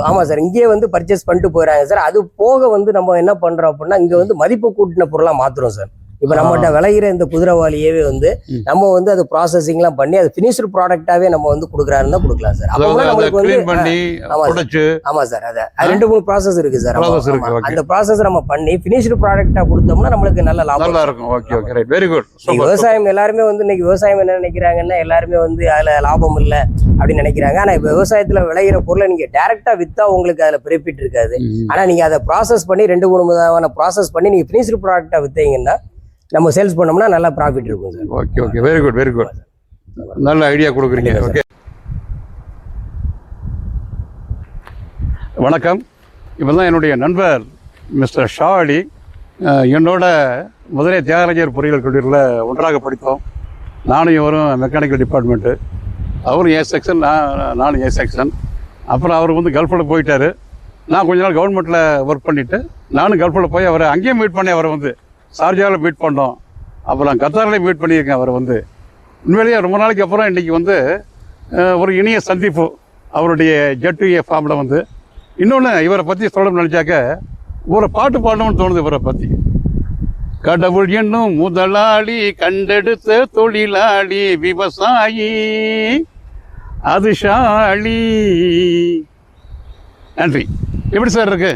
ஆமா சார், இங்கே வந்து பர்ச்சேஸ் பண்ணிட்டு போறாங்க சார். அது போக வந்து நம்ம என்ன பண்றோம் அப்படின்னா இங்க வந்து மதிப்பு கூட்டின பொருளா மாத்துறோம் சார். இப்ப நம்மகிட்ட விளையிற இந்த குதிரைவாளியவே வந்து நம்ம வந்து அது ப்ராசஸிங் எல்லாம் பண்ணி அது பினிஷ்டு ப்ராடக்டாவே நம்ம வந்து கொடுக்குறாருன்னா கொடுக்கலாம் சார். நம்மளுக்கு வந்து ஆமா சார், அது 2-3 ப்ராசஸ் இருக்கு சார். அந்த ப்ராசஸ் நம்ம பண்ணி பினிஷ்டு ப்ராடக்டா கொடுத்தோம்னா நம்மளுக்கு நல்ல லாபம் இருக்கும். Very good. விவசாயம் எல்லாருமே வந்து இன்னைக்கு விவசாயம் என்ன நினைக்கிறாங்கன்னா எல்லாருமே வந்து அதுல லாபம் இல்லை அப்படின்னு நினைக்கிறாங்க. ஆனா இப்ப விவசாயத்துல விளையிற பொருளை நீங்க டைரக்டா வித்தா உங்களுக்கு அதுல பெனிஃபிட் இருக்காது. ஆனா நீங்க அதை ப்ராசஸ் பண்ணி 2-3 விதமான ப்ராசஸ் பண்ணி நீங்க பினிஷ்டு ப்ராடக்டா வித்தீங்கன்னா நம்ம சேல்ஸ் பண்ணோம்னா நல்லா ப்ராஃபிட் இருக்கும் சார். Okay, very good. நல்ல ஐடியா கொடுக்குறீங்க. ஓகே, வணக்கம். இப்போ தான் என்னுடைய நண்பர் மிஸ்டர் ஷா அலி என்னோட மதுரை தியாகராஜர் பொறியியல் கல்லூரியில் ஒன்றாக படித்தோம். நானும் இவரும் மெக்கானிக்கல் டிபார்ட்மெண்ட்டு. அவரும் ஏ செக்ஷன், நானும் ஏ செக்ஷன். அப்புறம் அவர் வந்து கல்ஃபில் போயிட்டார். நான் கொஞ்ச நாள் கவர்மெண்ட்டில் ஒர்க் பண்ணிவிட்டு நானும் கல்ஃபில் போய் அவரை அங்கேயும் மீட் பண்ணி அவரை வந்து ஷார்ஜாவில் மீட் பண்ணோம். அப்புறம் கத்தாரிலையும் மீட் பண்ணியிருக்கேன் அவரை வந்து. உண்மையிலேயே ரொம்ப நாளைக்கு அப்புறம் இன்றைக்கி வந்து ஒரு இனிய சந்திப்பு அவருடைய ஜெட்-2A ஃபார்மில் வந்து. இன்னொன்று இவரை பற்றி சொல்லணும்னு நினச்சாக்க ஒரு பாட்டு பாடணும்னு தோணுது இவரை பற்றி. கடவுள் என்னும் முதலாளி, கண்டெடுத்த தொழிலாளி, விவசாயி, அதுஷாலி. நன்றி. எப்படி சார் இருக்கு?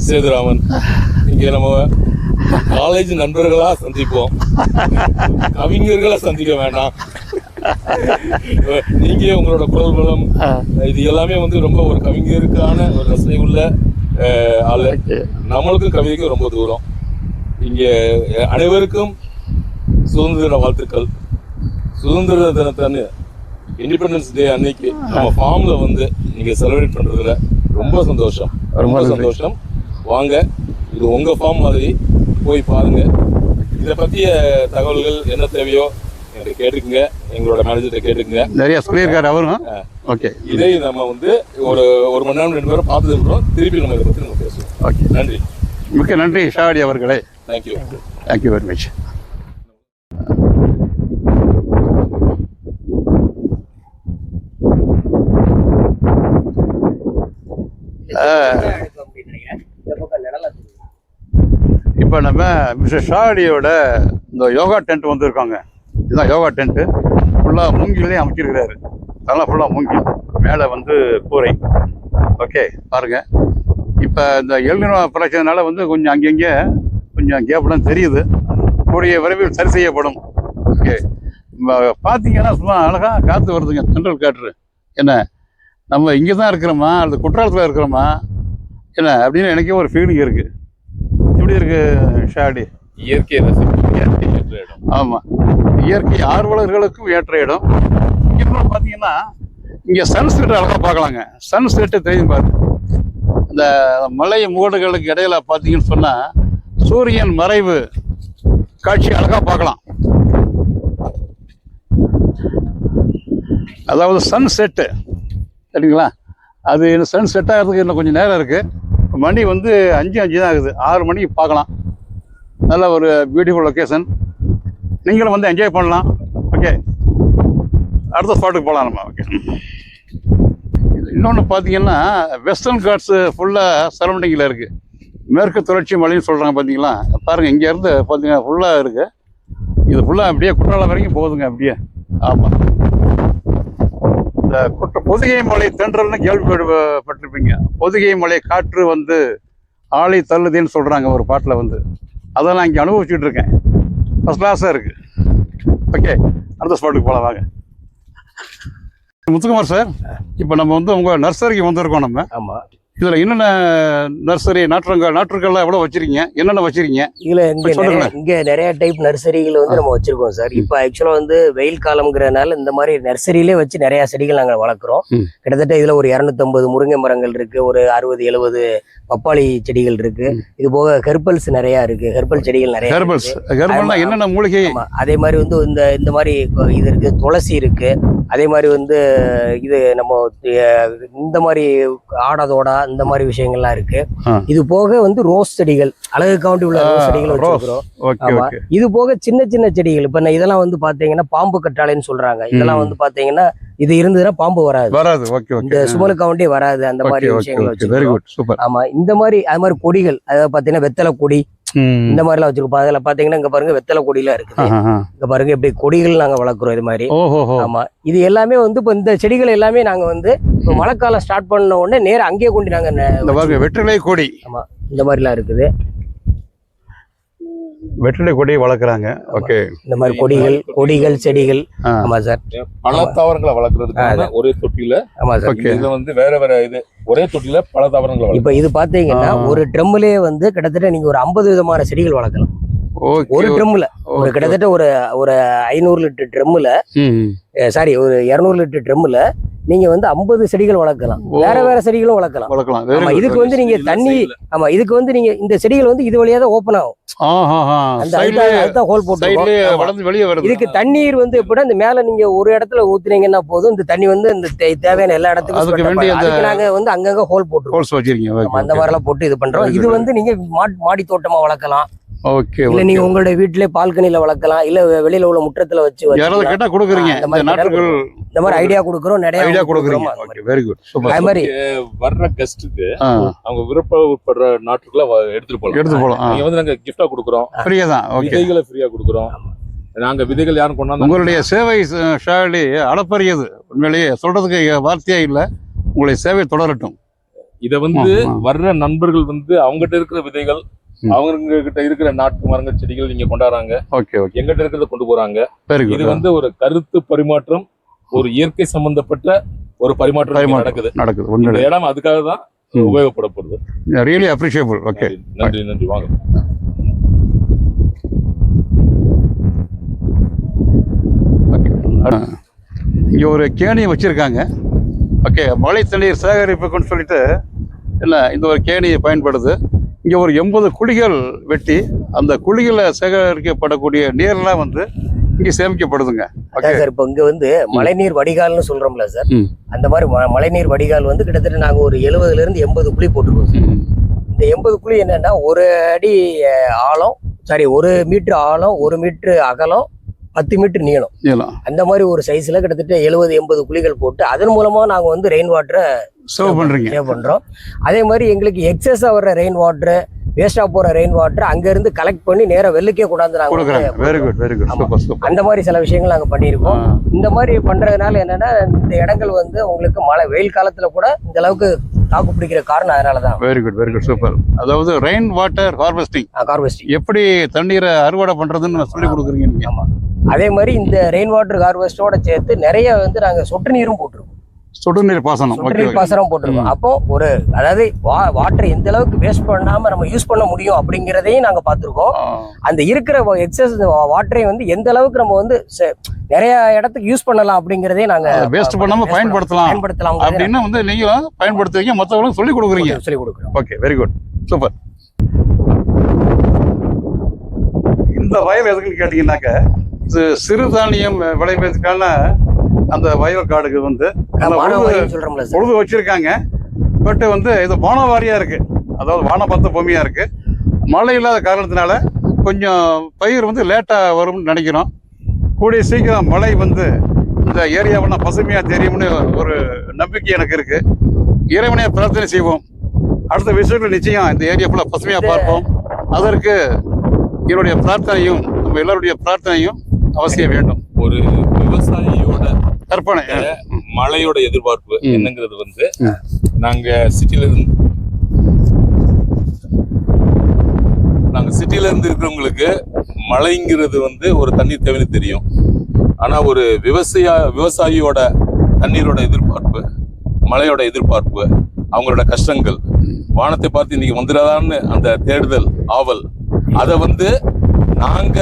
சேதுராமன், இங்கே நம்ம காலேஜ் நண்பர்களா சந்திப்போம், கவிஞர்களா சந்திக்க வேண்டாம். நீங்க உங்களோட குரல் வளம் இது எல்லாமே வந்து ரொம்ப ஒரு கவிஞருக்கான ஒரு ரசனை உள்ள ஆளு. நம்மளுக்கும் கவிதைக்கும் ரொம்ப தூரம். இங்கே அனைவருக்கும் சுதந்திர வாழ்த்துக்கள். சுதந்திர தினத்தன்னு இண்டிபெண்டன்ஸ் டே அன்னைக்கு நம்ம ஃபார்ம்ல வந்து நீங்க செலிப்ரேட் பண்றதுல ரொம்ப சந்தோஷம். வாங்க, இது உங்க ஃபார்ம் மாதிரி, போய் பாருங்க. இதை பற்றிய தகவல்கள் என்ன தேவையோ என்கிட்ட கேட்டுக்குங்க, எங்களோட மேனேஜர்கிட்ட கேட்டுக்குங்க. நிறைய சொல்லியிருக்காரு அவரும். ஓகே, இதை நம்ம வந்து ஒரு மணி நேரம் 2 பேரும் பார்த்துட்டு இருக்கிறோம். திருப்பி நம்ம இதை பற்றி நம்ம பேசுவோம். ஓகே, நன்றி. மிக்க நன்றி ஷா அலி அவர்களே. Thank you very much. இப்போ நம்ம மிஸ்டர் ஷா அலியோட இந்த யோகா டென்ட் வந்துருக்காங்க. இதுதான் யோகா டென்ட்டு. ஃபுல்லாக மூங்கிலே அமைச்சிருக்கிறாரு. அதெல்லாம் ஃபுல்லாக மூங்கில், மேலே வந்து கூரை. ஓகே, பாருங்கள். இப்போ இந்த எல்நினோ பிரச்சனைனால வந்து கொஞ்சம் அங்கங்கே கொஞ்சம் கேப்லாம் தெரியுது. கூடிய விரைவில் சரி செய்யப்படும். ஓகே, பார்த்தீங்கன்னா சும்மா அழகாக காற்று வருதுங்க, தென்றல் காற்று. என்ன நம்ம இங்கே தான் இருக்கிறோமா அல்லது குற்றாலத்தில் இருக்கிறோமா என்ன அப்படின்னு எனக்கே ஒரு ஃபீலிங் இருக்குது. எப்படி இருக்குது ஷா அலி? இயற்கை இயற்கை ஏற்ற இடம். ஆமாம், இயற்கை ஆர்வலர்களுக்கும் ஏற்ற இடம். இங்கே பார்த்தீங்கன்னா இங்கே சன்செட் அழகாக பார்க்கலாங்க. சன்செட்டு தெரியும் பாரு. இந்த மலை மூடுகளுக்கு இடையில பார்த்தீங்கன்னு சொன்னால் சூரியன் மறைவு காட்சி அழகாக பார்க்கலாம். அதாவது சன்செட்டு சரிங்களா? அது சன் செட் ஆகிறதுக்கு இன்னும் கொஞ்சம் நேரம் இருக்குது. மணி வந்து 5 தான் ஆகுது. 6 மணிக்கு பார்க்கலாம். நல்ல ஒரு பியூட்டிஃபுல் லொக்கேஷன். நீங்களும் வந்து என்ஜாய் பண்ணலாம். ஓகே, அடுத்த ஸ்பாட்டுக்கு போகலாம் நம்ம. ஓகே, இன்னொன்று பார்த்தீங்கன்னா வெஸ்டர்ன் காட்ஸு ஃபுல்லாக சரௌண்டிங்கில் இருக்குது. மேற்கு தொடர்ச்சி மலைன்னு சொல்கிறாங்க பார்த்தீங்களா? பாருங்கள், இங்கேருந்து பார்த்தீங்கன்னா ஃபுல்லாக இருக்குது. இது ஃபுல்லாக அப்படியே குற்றாலம் வரைக்கும் போகுதுங்க அப்படியே. ஆமாம், இந்த பொதிகை மலை தென்றல்னு கேள்விப்பட்டிருப்பீங்க. பொதிகை மலை காற்று வந்து ஆளை தள்ளுதுன்னு சொல்கிறாங்க ஒரு பாட்டில் வந்து. அதை நான் இங்கே அனுபவிச்சுட்டு இருக்கேன். ஃபஸ்ட் கிளாஸாக இருக்குது. ஓகே, அடுத்த ஸ்பாட்டுக்கு போகலாம் வாங்க. முத்துக்குமார் சார், இப்போ நம்ம வந்து உங்கள் நர்சரிக்கு வந்திருக்கோம் நம்ம. ஆமாம். இதுல என்னென்ன நர்சரி நாற்றுக்கள்லாம் எவ்வளவு வச்சிருக்கீங்க, என்னென்ன வச்சிருக்கீங்க? இதுல இங்க சொல்லுங்களேன். இங்க நிறைய டைப் நர்சரிகள் வந்து நம்ம வச்சிருக்கோம் சார். இப்போ ஆக்சுவலா வந்து வெயில் காலம்ங்கிறதுனால இந்த மாதிரி நர்சரியிலே வச்சு நிறைய செடிகள் நாங்க வளர்க்குறோம். ம். கிட்டத்தட்ட இதுல ஒரு 250 முருங்கை மரங்கள் இருக்கு, ஒரு 60-70 பப்பாளி செடிகள் இருக்கு. இது போக ஹெர்பல்ஸ் நிறைய இருக்கு, ஹெர்பல் செடிகள் நிறைய ஹெர்பல்ஸ் இருக்கு. ஹெர்பல்னா என்னென்ன மூலிகை? ஆமா, அதே மாதிரி வந்து இந்த மாதிரி இது இருக்கு, துளசி இருக்கு. அதே மாதிரி வந்து இது நம்ம இந்த மாதிரி ஆடாதோடா இந்த மாதிரி விஷயங்கள்லாம் இருக்கு. ஆ. இது போக வந்து ரோஸ் செடிகள், அழகுக்காண்டி உள்ள ரோஸ் செடிகள் வச்சிருக்கிறோம். ஓகே ஆமா. ஓகே. இது போக சின்ன சின்ன செடிகள், இப்ப இதெல்லாம் வந்து பாத்தீங்கன்னா பாம்பு கற்றாழைன்னு சொல்றாங்க. இதெல்லாம் வந்து பாத்தீங்கன்னா இது இருந்ததுன்னா பாம்பு வராது, ஓகே இந்த ஓகே. சுமலுக்காண்டி வராது. அந்த மாதிரி விஷயங்கள் வெரி வச்சிருக்கோம். Good, super. ஆமா, இந்த மாதிரி அது மாதிரி கொடிகள், அதாவது பாத்தீங்கன்னா வெத்தலை கொடி இந்த மாதிரி எல்லாம் வச்சிருக்கோம். அதுல பாத்தீங்கன்னா இங்க பாருங்க வெத்தலை கொடிலாம் இருக்குது. இங்க பாருங்க இப்படி கொடிகள் நாங்க வளர்க்குறோம் இது மாதிரி. ஓஹோ. ஆமா, இது எல்லாமே வந்து இப்ப இந்த செடிகள் எல்லாமே நாங்க வந்து இப்ப மழைக்காலம் ஸ்டார்ட் பண்ண உடனே நேரா அங்கேயே கொண்டு நாங்க இந்த பாருங்க வெற்றிலை கொடி. ஆமா, இந்த மாதிரிலாம் இருக்குது. வெற்றிலை கொடி வளர்க்குறாங்க. ஓகே. இந்த மாதிரி கொடிகள் செடிகள். ஆமா சார். பல தாவரங்களை வளர்க்கறதுக்கான ஒரே தொட்டியில. ஆமா சார். ஓகே. இதுல வந்து வேற இது ஒரே தொட்டியில பல தாவரங்களை இப்ப இது பாத்தீங்கன்னா ஒரு ட்ரம்லயே வந்து கிட்டத்தட்ட நீங்க ஒரு 50 விதமான செடிகள் வளர்க்கலாம். ஒரு ட்ரம்ல ஒரு கிட்டத்தட்ட ஒரு 500 லிட்டர் ட்ரம்ல, சாரி ஒரு 200 லிட்டர் ட்ரம்ல நீங்க வந்து 50 செடிகள் வளர்க்கலாம். வேற செடிகளும் வளர்க்கலாம். ஆமா, இதுக்கு வந்து நீங்க தண்ணி, ஆமா இதுக்கு வந்து நீங்க இந்த செடிகள் வந்து இது வழியா தான் ஓபன் ஆகும். அதுதான் ஹோல் போட்டு. இதுக்கு தண்ணீர் வந்து எப்படின்னா இந்த மேல நீங்க ஒரு இடத்துல ஊத்துனீங்கன்னா போதும், இந்த தண்ணி வந்து இந்த தேவையான எல்லா இடத்துக்கும் நாங்க வந்து அங்கங்க ஹோல் போட்டுருக்கோம். அந்த மாதிரி எல்லாம் போட்டு இது பண்றோம். இது வந்து நீங்க மாடி தோட்டமா வளர்க்கலாம். ஓகே. இல்ல நீங்க உங்களுடைய வீட்டிலே பால்கனில வளர்க்கலாம், இல்ல வெளியில உள்ள முற்றத்துல வச்சு யாராவது கேட்டா கொடுக்குறீங்க. இந்த மாதிரி ஐடியா கொடுக்குறோம், நிறைய ஐடியா கொடுக்குறீங்க. Okay, very good, super. அது மாதிரி வர்ற கெஸ்ட்டுக்கு அவங்க விருப்பப்படுற நாட்டுக்குள்ள எடுத்துட்டு போலாம். நீங்க வந்து நாங்க கிஃப்டா கொடுக்குறோம். ஃப்ரீயா தான். ஓகே. விதைகளை ஃப்ரீயா கொடுக்குறோம். நாங்க விதைகள் யாரும் கொண்டாந்து. உங்களுடைய சேவை ஷாலி அளப்பரியது. உண்மையிலேயே சொல்றதுக்கு வார்த்தையே இல்ல. உங்களுடைய சேவை தொடரட்டும். இத வந்து வர்ற நண்பர்கள் வந்து அவங்ககிட்ட இருக்கிற விதைகள், அவங்க கிட்ட இருக்கிற நாட்டு மரங்கள் செடிகள் நீங்க கொண்டாடுறாங்க. Okay okay. எங்கிட்ட இருக்கிறத கொண்டு போறாங்க. இது வந்து ஒரு கருத்து பரிமாற்றம், ஒரு இயற்கை சம்பந்தப்பட்ட ஒரு பரிமாற்றம் நடக்குது. இந்த இடம் அதுக்காக தான் உபயோகப்படப்படுது. Really appreciable. ஓகே, நன்றி. வாங்க. இங்க ஒரு கேணி வச்சிருக்காங்க. ஓகே, மழை தண்ணீர் சேகரிப்புக்குன்னு சொல்லிட்டு என்ன இந்த ஒரு கேணியை பயன்படுது. இங்கே ஒரு 80 குழிகள் வெட்டி அந்த குழிகளில் சேகரிக்கப்படக்கூடிய நீர்லாம் வந்து இங்கே சேமிக்கப்படுதுங்க. சார் இப்போ இங்கே வந்து மழைநீர் வடிகால்னு சொல்கிறோம்ல சார், அந்த மாதிரி மழைநீர் வடிகால் வந்து கிட்டத்தட்ட நாங்கள் ஒரு 70லேருந்து 80 குழி போட்டிருக்கோம். இந்த 80 குழி என்னன்னா 1 அடி ஆழம், சாரி 1 மீட்டர் ஆழம், 1 மீட்டர் அகலம், 10 மீட்டர் நீளம், அந்த மாதிரி ஒரு சைஸ்ல கிட்டத்தட்ட 70-80 குழிகள் போட்டு அதன் மூலமா நாங்க வந்து ரெயின் வாட்டரை சேவ் பண்றோம். அதே மாதிரி எங்களுக்கு எக்ஸஸா வர்ற ரெயின் வாட்டர், வேஸ்டா போற ரெயின் வாட்டர் அங்க இருந்து கலெக்ட் பண்ணி நேரா வெள்ளுக்கே கொண்டாந்து அந்த மாதிரி சில விஷயங்கள் நாங்க பண்ணியிருக்கோம். இந்த மாதிரி பண்றதுனால என்னன்னா இந்த இடங்கள் வந்து உங்களுக்கு மழை வெயில் காலத்துல கூட இந்த அளவுக்கு தாக்கு பிடிக்கிற காரணம் அதனாலதான். Very good, super. அதாவது ரெயின் வாட்டர் ஹார்வெஸ்டிங் எப்படி தண்ணீரை அறுவடை பண்றதுன்னு சொல்லி கொடுக்குறீங்க நீங்க. ஆமா, அதே மாதிரி இந்த ரெயின் வாட்டர் ஹார்வெஸ்டோட சேர்த்து நிறைய வந்து நாங்க சொட்டு நீரும் போட்டிருக்கோம். சொட்டு நீர் பாசனம் போட்டிருக்கோம். அப்போ ஒரு அதாவது வாட்டர் எந்த அளவுக்கு வேஸ்ட் பண்ணாம நம்ம யூஸ் பண்ண முடியும் அப்படிங்கிறதையும் நாங்க பார்த்திருக்கோம். அந்த இருக்கிற எக்ஸஸ் வாட்டரை வந்து எந்த அளவுக்கு நம்ம வந்து நிறைய இடத்துக்கு யூஸ் பண்ணலாம் அப்படிங்கறதே நாங்க வேஸ்ட் பண்ணாம பயன்படுத்தலாம் அப்படின்னு வந்து நீங்களும் பயன்படுத்துவீங்க, மற்றவங்களும் சொல்லி கொடுக்குறோம். Okay, very good, super. இந்த வயல் எதுக்குன்னு கேட்டீங்கன்னாக்க இது சிறுதானியம் விளைவிக்கிறதுக்கான அந்த வயல் காடுக்கு வந்து பொழுது வச்சிருக்காங்க. பட் வந்து இது வானவாரியா இருக்கு, அதாவது வானப்பத்த பூமியா இருக்கு. மழை இல்லாத காரணத்தினால கொஞ்சம் பயிர் வந்து லேட்டா வரும்னு நினைக்கிறோம். கூடிய சீக்கிரம் மழை வந்து இந்த ஏரியாவெல்லாம் பசுமையா தெரியும்னு ஒரு நம்பிக்கை எனக்கு இருக்கு. இறைவனையை பிரார்த்தனை செய்வோம். அடுத்த விஷயத்துல நிச்சயம் இந்த ஏரியா ஃபுல்லா பசுமையா பார்ப்போம். அதற்கு என்னுடைய பிரார்த்தனையும் நம்ம எல்லாருடைய பிரார்த்தனையும் அவசியம் வேண்டும். ஒரு விவசாயியோட கற்பனை, மழையோட எதிர்பார்ப்பு என்னங்கிறது வந்து நாங்க சிட்டில இருந்து இருக்கிறவங்களுக்கு மழைங்கிறது வந்து ஒரு தண்ணீர் தேவைன்னு தெரியும். ஆனா ஒரு விவசாயியோட தண்ணீரோட எதிர்பார்ப்பு, மழையோட எதிர்பார்ப்பு, அவங்களோட கஷ்டங்கள் வானத்தை பார்த்து இன்னைக்கு வந்துடாதான்னு அந்த தேடுதல் ஆவல், அதை வந்து நாங்க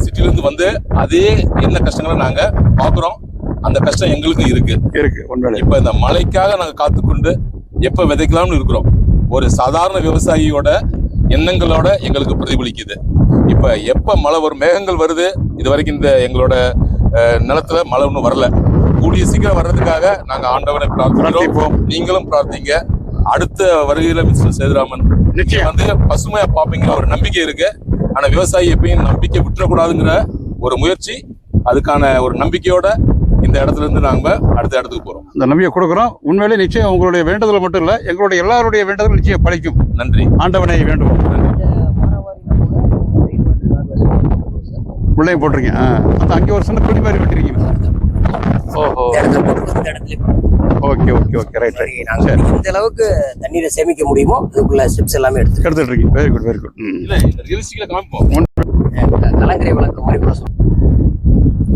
சிட்டில இருந்து வந்து அதே என்ன கஷ்டங்களை நாங்க பாக்குறோம். அந்த கஷ்டம் எங்களுக்கு இருக்கு உண்மையிலே. இப்ப இந்த மழைக்காக நாங்க காத்துக்கொண்டு எப்ப விதைக்கலாம்னு இருக்கிறோம். ஒரு சாதாரண விவசாயியோட எண்ணங்களோட எங்களுக்கு பிரதிபலிக்குது. இப்ப எப்ப மழை வரும், மேகங்கள் வருது. இது வரைக்கும் இந்த எங்களோட நிலத்துல மழை ஒன்றும் வரல. கூடிய சீக்கிரம் வர்றதுக்காக நாங்க ஆண்டவனை பிரார்த்திப்போம். நீங்களும் பிரார்த்திங்க. அடுத்த வருகையில மிஸ்டர் சேதுராமன் நிச்சயம் வந்து பசுமையா பாப்பீங்க ஒரு நம்பிக்கை இருக்கு. ஆனா விவசாயி எப்பயும் நம்பிக்கை விட்டுறக்கூடாதுங்கிற ஒரு முயற்சி, அதுக்கான ஒரு நம்பிக்கையோட இந்த இடத்துல இருந்து நாங்க அடுத்த இடத்துக்கு போறோம். இந்த நம்பிக்கை கொடுக்குறோம். உண்மையிலே நிச்சயம் உங்களுடைய வேண்டுதல் மட்டும் இல்ல, எங்களுடைய எல்லாருடைய வேண்டுதல் நிச்சயம் பழிக்கும். நன்றி. ஆண்டவனை வேண்டுவோம். உள்ளே போட்டிருக்கீங்க. அந்த அங்கே ஒரு சின்ன குடி மாதிரி விட்டுருக்கீங்க. ஓஹோ, okay okay okay, right right. நாங்க இந்த அளவுக்கு தண்ணீரை சேமிக்க முடியுமோ அதுக்குள்ள ஸ்டெப்ஸ் எல்லாமே எடுத்துட்டு இருக்கீங்க. Very good very good. இல்ல இந்த ரியலிஸ்டிக்ல காமிப்போம். கலங்கரை விளக்கம் மாதிரி கூட சொல்லுவோம்.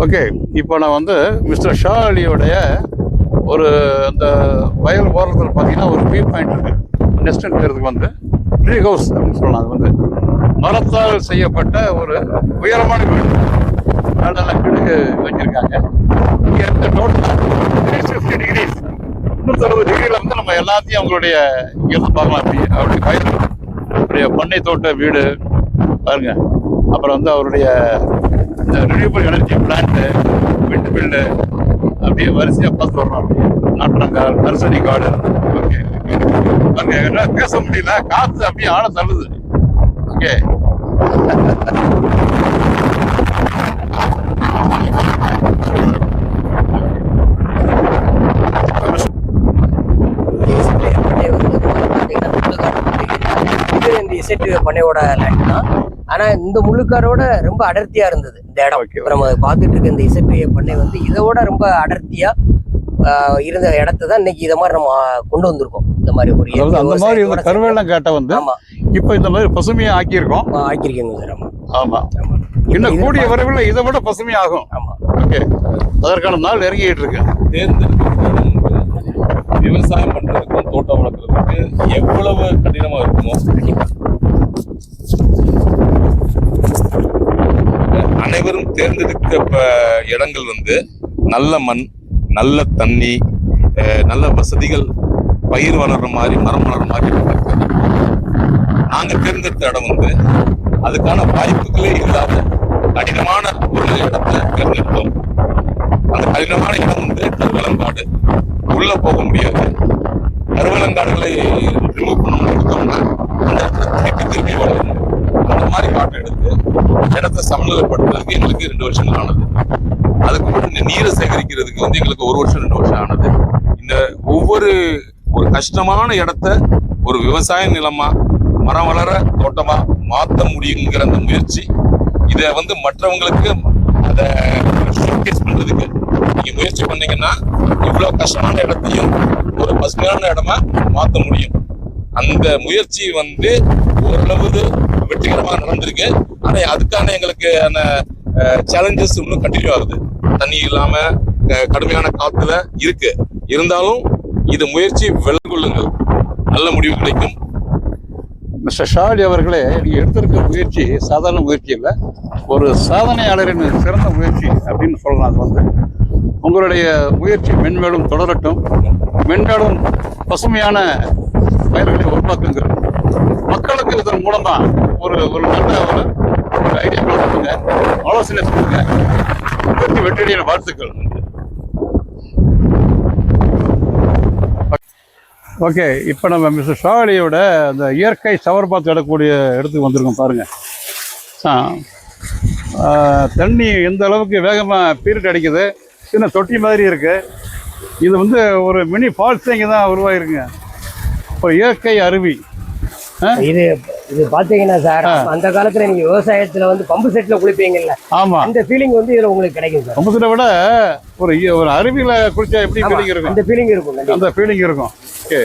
ஓகே, இப்போ நான் வந்து மிஸ்டர் ஷா அலியோடைய ஒரு அந்த வயல் ஓரத்தில் பார்த்தீங்கன்னா ஒரு வியூ பாயிண்ட் இருக்கு. நெஸ்ட் இருக்கிறதுக்கு வந்து ட்ரீ ஹவுஸ் அப்படின்னு சொல்லலாம். அது வந்து மரத்தால் செய்யப்பட்ட ஒரு உயரமான வீடு. நல்ல கிழக்கு வச்சிருக்காங்க. இங்கே இருக்க டோட்டல் 360 டிகிரிஸ், 360 டிகிரியில் வந்து நம்ம எல்லாத்தையும் அவங்களுடைய இங்கிருந்து பார்க்கலாம். அப்படி வயல், அவருடைய பண்ணை தோட்ட வீடு பாருங்க. அப்புறம் வந்து அவருடைய இந்த renewable energy plant, wind mill, அப்படியே வரிசையாக பார்த்து வர்றோம். நாட்டங்கால், நர்சரி கார்டன். ஓகே பாருங்க, பேச முடியல, காற்று அப்படியே ஆழ தள்ளுது. ஓகே பண்ணையோட லேண்ட் தான். ஆனா இந்த முள்ளுக்காரோட ரொம்ப அடர்த்தியா இருந்தது இந்த இடம். நம்ம பார்த்துட்டு இருக்க இந்த இசைப்பிரிய பண்ணை வந்து இதோட ரொம்ப அடர்த்தியா இருந்த இடத்த தான் இன்னைக்கு இதை மாதிரி நம்ம கொண்டு வந்திருக்கோம். இந்த மாதிரி ஒரு அந்த மாதிரி இருந்த கருவேலம் காட்டை வந்து இப்போ இந்த மாதிரி பசுமையா ஆக்கியிருக்கோம். ஆக்கியிருக்கீங்க சார். ஆமா ஆமா, இன்னும் கூடிய விரைவில் இதை விட பசுமையாகும். ஆமா, ஓகே, அதற்கான நாள் நெருங்கிட்டு இருக்கு. விவசாயம் பண்றதுக்கும் தோட்டம் வளர்க்கறதுக்கு எவ்வளவு கடினமா இருக்குமோ, அனைவரும் தேர்ந்தெடுக்க இடங்கள் வந்து நல்ல மண், நல்ல தண்ணி, நல்ல வசதிகள், பயிர் வளர்ற மாதிரி, மரம் வளர்ற மாதிரி. நாங்க தேர்ந்தெடுத்த இடம் வந்து அதுக்கான வாய்ப்புகளே இல்லாத கடினமான ஒரு இடத்தை தேர்ந்தெடுத்தோம். அந்த கடினமான இடம் வந்து கருவலங்காடு. உள்ள போக முடியாது. கருவலங்காடுகளை ரிமூவ் பண்ணோம்னா அந்த இடத்துல திருப்பி வளரணும். அந்த மாதிரி காட்டை எடுத்து இடத்தை சமநிலைப்படுத்துறதுக்கு எங்களுக்கு 2 வருஷங்கள் ஆனது. அதுக்கு மட்டும் நீரை சேகரிக்கிறதுக்கு வந்து எங்களுக்கு 1 வருஷம் 2 வருஷம் ஆனது. இந்த ஒவ்வொரு ஒரு கஷ்டமான இடத்த ஒரு விவசாய நிலமா, மரம் வளர தோட்டமா மாற்ற முடியுங்கிற அந்த முயற்சி, இதை வந்து மற்றவங்களுக்கு அதை ஷோகேஸ் பண்றதுக்கு நீங்க முயற்சி பண்ணீங்கன்னா இவ்வளவு கஷ்டமான இடத்தையும் ஒரு பசுமையான இடமா மாற்ற முடியும். அந்த முயற்சி வந்து ஓரளவு வெற்றிகரமா நடந்திருக்கு. ஆனா அதுக்கான எங்களுக்கு அந்த சேலஞ்சஸ் இன்னும் கண்டினியூ ஆகுது. தண்ணி இல்லாம கடுமையான காத்துல இருக்கு. இருந்தாலும் இது முயற்சி வெள்ளங்கொள்ளுங்கள், நல்ல முடிவு கிடைக்கும். மிஸ்டர் ஷாலி அவர்களே, நீங்க எடுத்திருக்க முயற்சி சாதாரண முயற்சி இல்லை, ஒரு சாதனையாளரின் சிறந்த முயற்சி அப்படின்னு சொல்லலாம். அது வந்து உங்களுடைய முயற்சி மென்மேலும் தொடரட்டும். மென்மேலும் பசுமையான பயிர்களை உருவாக்குங்கள். மக்களுக்கு இதன் மூலமா ஒரு நல்ல ஒரு ஐடியா கொடுங்க, ஆலோசனை சொல்லுங்க. வெற்றியடையான வாழ்த்துக்கள். ஓகே, இப்போ நம்ம மிஸ்டர் ஷாலியோட அந்த இயற்கை சவர் பார்த்து இடக்கூடிய இடத்துக்கு வந்திருக்கோம். பாருங்கள், தண்ணி எந்த அளவுக்கு வேகமாக பீரிட்டு அடிக்குது. சின்ன தொட்டி மாதிரி இருக்குது. இது வந்து ஒரு மினி ஃபால்ஸ் இங்கே தான் உருவாயிருக்குங்க. இப்போ இயற்கை அருவி. இது பார்த்தீங்கன்னா சார், அந்த காலத்தில் நீங்கள் விவசாயத்தில் வந்து பம்பு செட்டில் குளிப்பீங்கல்ல, ஆமாம், அந்த ஃபீலிங் வந்து இதில் உங்களுக்கு கிடைக்கும் சார். பம்பு செட்டை விட ஒரு அருவியில் குளிச்சா எப்படி ஃபீலிங் இருக்கும், அந்த ஃபீலிங் இருக்கும். அந்த ஃபீலிங் இருக்கும். ஓகே,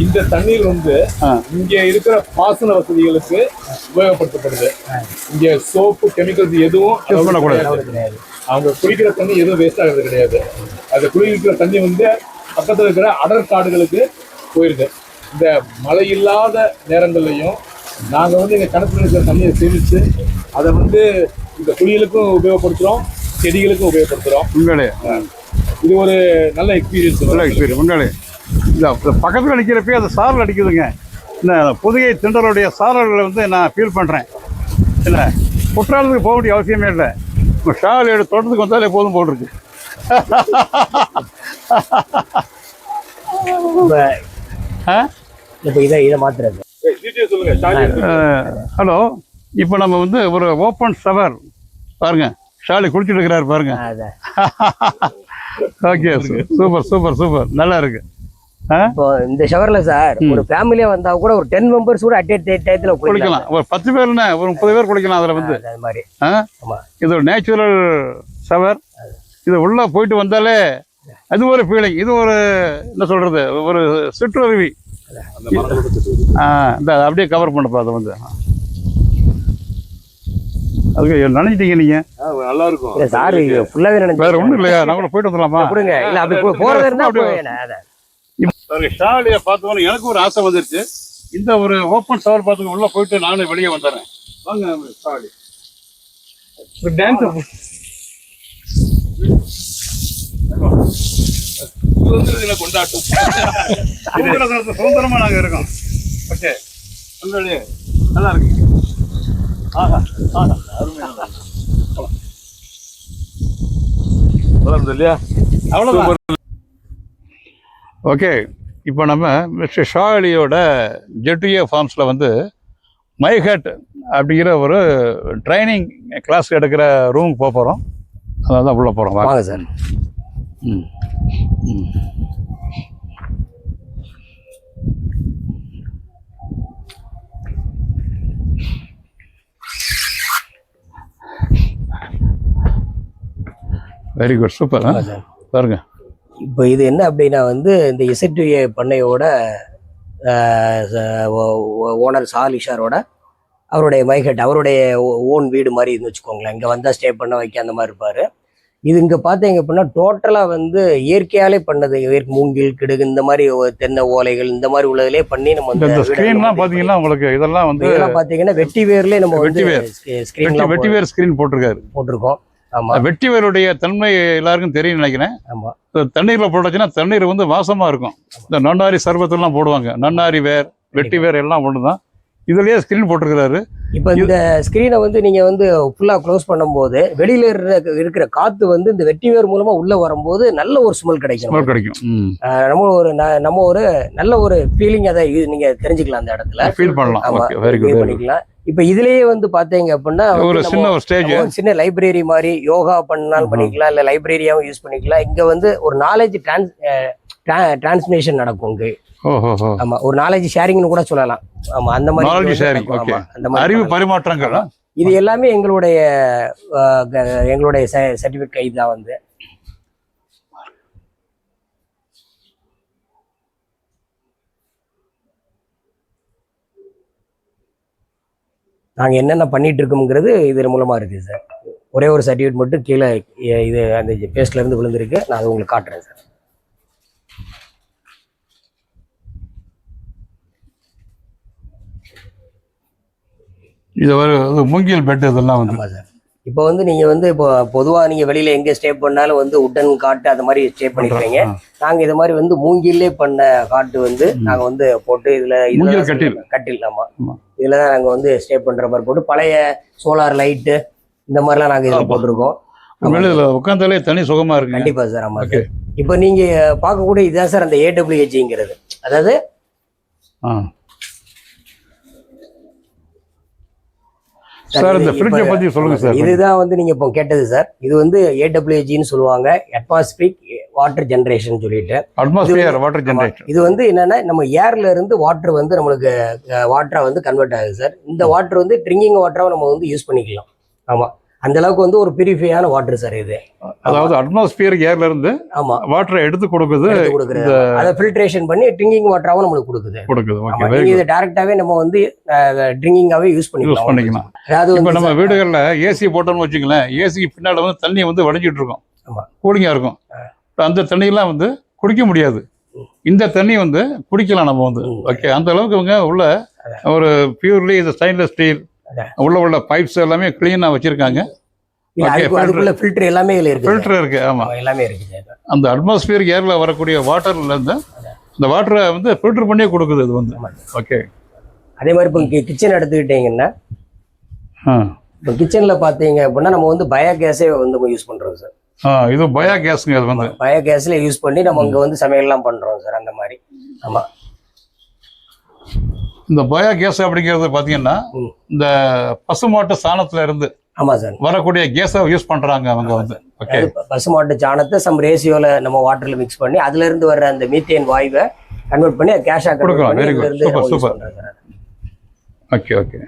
இந்த தண்ணீர் வந்து இங்க இருக்கிற பாசன வசதிகளுக்கு உபயோகப்படுத்தப்படுது. இங்க சோப்பு, கெமிக்கல்ஸ் எதுவும் பண்ணக்கூடாது. அவங்க குடிக்கிற தண்ணி எதுவும் வேஸ்ட் ஆகிறது கிடையாது. அந்த குடிக்கிற தண்ணி வந்து பக்கத்துல இருக்கிற அடர் காடுகளுக்கு போயிருது. இந்த மழை இல்லாத நேரங்கள்லையும் நாங்க வந்து எங்க கிணத்துல இருக்கிற தண்ணியை சேமிச்சு அதை வந்து இந்த குளியலுக்கும் உபயோகப்படுத்துறோம், செடிகளுக்கும் உபயோகப்படுத்துறோம். உண்மையிலே இது ஒரு நல்ல எக்ஸ்பீரியன்ஸ். நல்ல எக்ஸ்பீரியன்ஸ் உண்மையிலே. இந்த பக்கத்தில் அடிக்கிறப்பே அது சாரல் அடிக்குதுங்க. இந்த புதுகை திண்டலுடைய சாரல்களை வந்து நான் ஃபீல் பண்ணுறேன். இல்லை குற்றாலத்துக்கு போக வேண்டிய அவசியமே இல்லை. இப்போ ஷால் எடுத்து தோட்டத்துக்கு வந்தாலே போதும் போட்டிருக்கு. இப்போ இதை மாத்துறது. ஹலோ, இப்போ நம்ம வந்து ஒரு ஓப்பன் ஷவர் பாருங்க, ஷாலி குளிச்சுட்டு இருக்கிறாரு பாருங்க. ஓகே, சூப்பர் சூப்பர் சூப்பர், நல்லா இருக்கு. இப்போ இந்த ஷவர்ல சார் ஒரு ஃபேமிலியா வந்தா கூட ஒரு 10 மெம்பர்ஸ் கூட அட் டயத்துல குளிக்கலாம். ஒரு 10 பேர்னா ஒரு 30 பேர் குளிக்கலாம் அதுல வந்து. அது மாதிரி இது ஒரு நேச்சுரல் ஷவர். இது உள்ள போயிட்டு வந்தாலே அது ஒரு ஃபீலிங். இது ஒரு என்ன சொல்றது, ஒரு சிற்றருவி. இந்த அப்படியே கவர் பண்ணப்பா அதை வந்து. அதுக்கு நினைச்சிட்டீங்க நீங்க. நல்லா இருக்கும் சார், ஃபுல்லாவே நினைச்சு வேற ஒண்ணும் இல்லையா? நாங்களும் போயிட்டு வந்துடலாமா? கொடுங்க. இல்ல அப்படி போறதா இருந்தா ஷாலியை பார்த்தோன்னு எனக்கு ஒரு ஆசை வந்துருச்சு. இந்த ஒரு ஓப்பன் ஷவர் பார்த்து உள்ள போயிட்டு நானும் வெளியே வந்துடுறேன். வாங்க ஷாலி, ஒரு டான்ஸ் கொண்டாட்டம். சுதந்திரமா நாங்க இருக்கோம். ஓகே, நல்லா இருக்கு. இல்லையா? அவ்வளோதான். ஓகே, இப்போ நம்ம மிஸ்டர் ஷாலியோட ஜெட்டுஏ ஃபார்ம்ஸில் வந்து மைஹட் அப்படிங்கிற ஒரு ட்ரைனிங் கிளாஸ் எடுக்கிற ரூமுக்கு போக போகிறோம். அதனால தான் உள்ளே போகிறோம். வாங்க சார். ம் ம் வெரி குட், சூப்பர். பாருங்க, இப்போ இது என்ன அப்படின்னா வந்து இந்த இசட்டுஏ பண்ணையோட ஓனர் சாலிஷாரோட அவருடைய மைஹட், அவருடைய ஓன் வீடு மாதிரி இருந்து வச்சுக்கோங்களேன். இங்கே வந்தால் ஸ்டே பண்ண வைக்க அந்த மாதிரி இருப்பார். இது இங்கே பார்த்தீங்க அப்படின்னா டோட்டலாக வந்து இயற்கையாலே பண்ணது. மூங்கில், கிடுகு, இந்த மாதிரி தென்னை ஓலைகள் இந்த மாதிரி உள்ளதுலேயே பண்ணி நம்ம இந்த ஸ்க்ரீன்லாம் பார்த்தீங்கன்னா உங்களுக்கு இதெல்லாம் வந்து இதெல்லாம் பார்த்தீங்கன்னா வெட்டி வேர்லேயே நம்ம வந்து வெட்டி வேர் ஸ்க்ரீன் போட்டிருக்கோம். ஆமா, வெட்டி வேருடைய தன்மை எல்லாருக்கும் தெரியும் நினைக்கிறேன். ஆமா, தண்ணீர்ல போட்டுச்சுன்னா தண்ணீர் வந்து வாசமா இருக்கும். இந்த நன்னாரி சர்பத்தெல்லாம் போடுவாங்க. நன்னாரி வேர், வெட்டி வேர் எல்லாம் ஒண்ணுதான். இதுலயே ஸ்கிரீன் போட்டிருக்கிறாரு. இப்போ இந்த ஸ்கிரீனை வந்து நீங்க வந்து ஃபுல்லா க்ளோஸ் பண்ணும்போது வெளியில இருக்கிற காத்து வந்து இந்த வெட்டி வேர் மூலமா உள்ள வரும்போது நல்ல ஒரு ஸ்மெல் கிடைக்கும். நம்ம ஒரு நல்ல ஒரு ஃபீலிங் அதை நீங்க தெரிஞ்சுக்கலாம் அந்த இடத்துல ஃபீல் பண்ணலாம். பண்ணிக்கலாம். இப்ப இதுலயே வந்து பாத்தீங்க அப்படின்னா ஒரு சின்ன லைப்ரரி மாதிரி யோகா பண்ணாலும் பண்ணிக்கலாம், இல்ல லைப்ரரியாவும் யூஸ் பண்ணிக்கலாம். இங்க வந்து ஒரு நாலேஜ் டிரான்ஸ்மிஷன் நடக்கும் இங்க. ஆமா, ஒரு நாலேஜ் ஷேரிங்னு கூட சொல்லலாம். ஆமா, அந்த மாதிரி அறிவு பரிமாற்றங்கள். இது எல்லாமே எங்களுடைய சர்டிபிகேட் தான் வந்து. நாங்கள் என்னென்ன பண்ணிட்டு இருக்கோம்ங்கிறது இது மூலமா இருக்குது சார். ஒரே ஒரு சர்டிஃபிகேட் மட்டும் கீழே இது அந்த பேஸ்ட்ல இருந்து விழுந்திருக்கு. நான் அதை உங்களுக்கு காட்டுறேன் சார். இது ஒரு மூங்கில் பெட் இதெல்லாம் வந்து. ஆமாம் சார். இப்போ வந்து நீங்க வந்து இப்போ பொதுவாக நீங்க வெளியில எங்கே ஸ்டே பண்ணாலும் வந்து உட்டன் காட்டு அந்த மாதிரி ஸ்டே பண்ணிருக்கீங்க. நாங்கள் இது மாதிரி வந்து மூங்கிலே பண்ண காட்டு வந்து நாங்கள் வந்து போட்டு இதுல கட்டில். ஆமா, இதுல தான் நாங்கள் வந்து ஸ்டே பண்ற மாதிரி போட்டு பழைய சோலார் லைட்டு இந்த மாதிரிலாம் நாங்கள் இதில் போட்டிருக்கோம். உட்காந்தாலே தனி சுகமா இருக்கு. கண்டிப்பா சார். ஆமா சார். இப்போ நீங்க பார்க்கக்கூடிய இதுதான் சார் அந்த AWHங்கிறது. அதாவது சார் இந்த ஃப்ரிட்ஜை பத்தி சொல்லுங்க சார். இதுதான் வந்து நீங்க இப்போ கேட்டது சார். இது வந்து AWHன்னு சொல்லுவாங்க, அட்மாஸ்பியரிக் வாட்டர் ஜெனரேஷன் சொல்லிட்டு. Atmosphere water generation. இது வந்து என்னன்னா நம்ம ஏர்ல இருந்து வாட்டர் வந்து நம்மளுக்கு வாட்டரா வந்து கன்வெர்ட் ஆகுது சார். இந்த வாட்டர் வந்து ட்ரிங்கிங் வாட்டரா நம்ம வந்து யூஸ் பண்ணிக்கலாம். ஆமா, அந்த அளவுக்கு வந்து ஒரு பியூரிஃபையான வாட்டர் சார் இது. அதாவது அட்மாஸ்பியர் ஏர்ல இருந்து ஆமா வாட்டரை எடுத்து கொடுக்குது. அதை ஃபில்ட்ரேஷன் பண்ணி ட்ரிங்கிங் வாட்டராவும் நம்மளுக்கு கொடுக்குது. இது டைரக்டாவே நம்ம வந்து ட்ரிங்கிங்காவே யூஸ் பண்ணிக்கலாம். அதாவது இப்போ நம்ம வீடுகளில் ஏசி போட்டோம்னு வச்சுங்களேன், ஏசிக்கு பின்னால வந்து தண்ணி வந்து வடிஞ்சிட்டு இருக்கும், கூலிங்கா இருக்கும். அந்த தண்ணியெல்லாம் வந்து குடிக்க முடியாது. இந்த தண்ணி வந்து குடிக்கலாம் நம்ம வந்து. ஓகே, அந்த அளவுக்கு இவங்க உள்ள ஒரு பியூர்லி இந்த ஸ்டெயின்லெஸ் ஸ்டீல் உள்ள பைப்ஸ் எல்லாமே கிளீனாக வச்சிருக்காங்க. அதுக்குள்ள ஃபில்டர் எல்லாமே இருக்கு. ஃபில்டர் இருக்கு. ஆமா, எல்லாமே இருக்கு. அந்த அட்மாஸ்பியர் ஏர்ல வரக்கூடிய வாட்டர்ல இருந்து அந்த வாட்டரை வந்து ஃபில்டர் பண்ணியே கொடுக்குது இது வந்து. ஓகே, அதே மாதிரி இப்போ கிச்சன் எடுத்துக்கிட்டீங்கன்னா இப்போ கிச்சனில் பார்த்தீங்க அப்படின்னா நம்ம வந்து பயோகேஸே வந்து யூஸ் பண்ணுறோம் சார். இது பயோகேஸுங்க. அது வந்து பயோகேஸில் யூஸ் பண்ணி நம்ம இங்கே வந்து சமையல்லாம் பண்ணுறோம் சார், அந்த மாதிரி. ஆமாம், இந்த பயோகேஸ் அப்படிங்கிறது பார்த்தீங்கன்னா இந்த பசுமாட்டு சாணத்துல இருந்து ஆமாம் சார் வரக்கூடிய கேஸை யூஸ் பண்ணுறாங்க அவங்க வந்து. ஓகே, பசுமாட்டு சாணத்தை சம் ரேஷியோவில் நம்ம வாட்டரில் மிக்ஸ் பண்ணி அதுலேருந்து வர்ற அந்த மீத்தேன் வாயுவை கன்வெர்ட் பண்ணி கேஷாக கொடுக்கலாம். Very good, super super. Okay okay.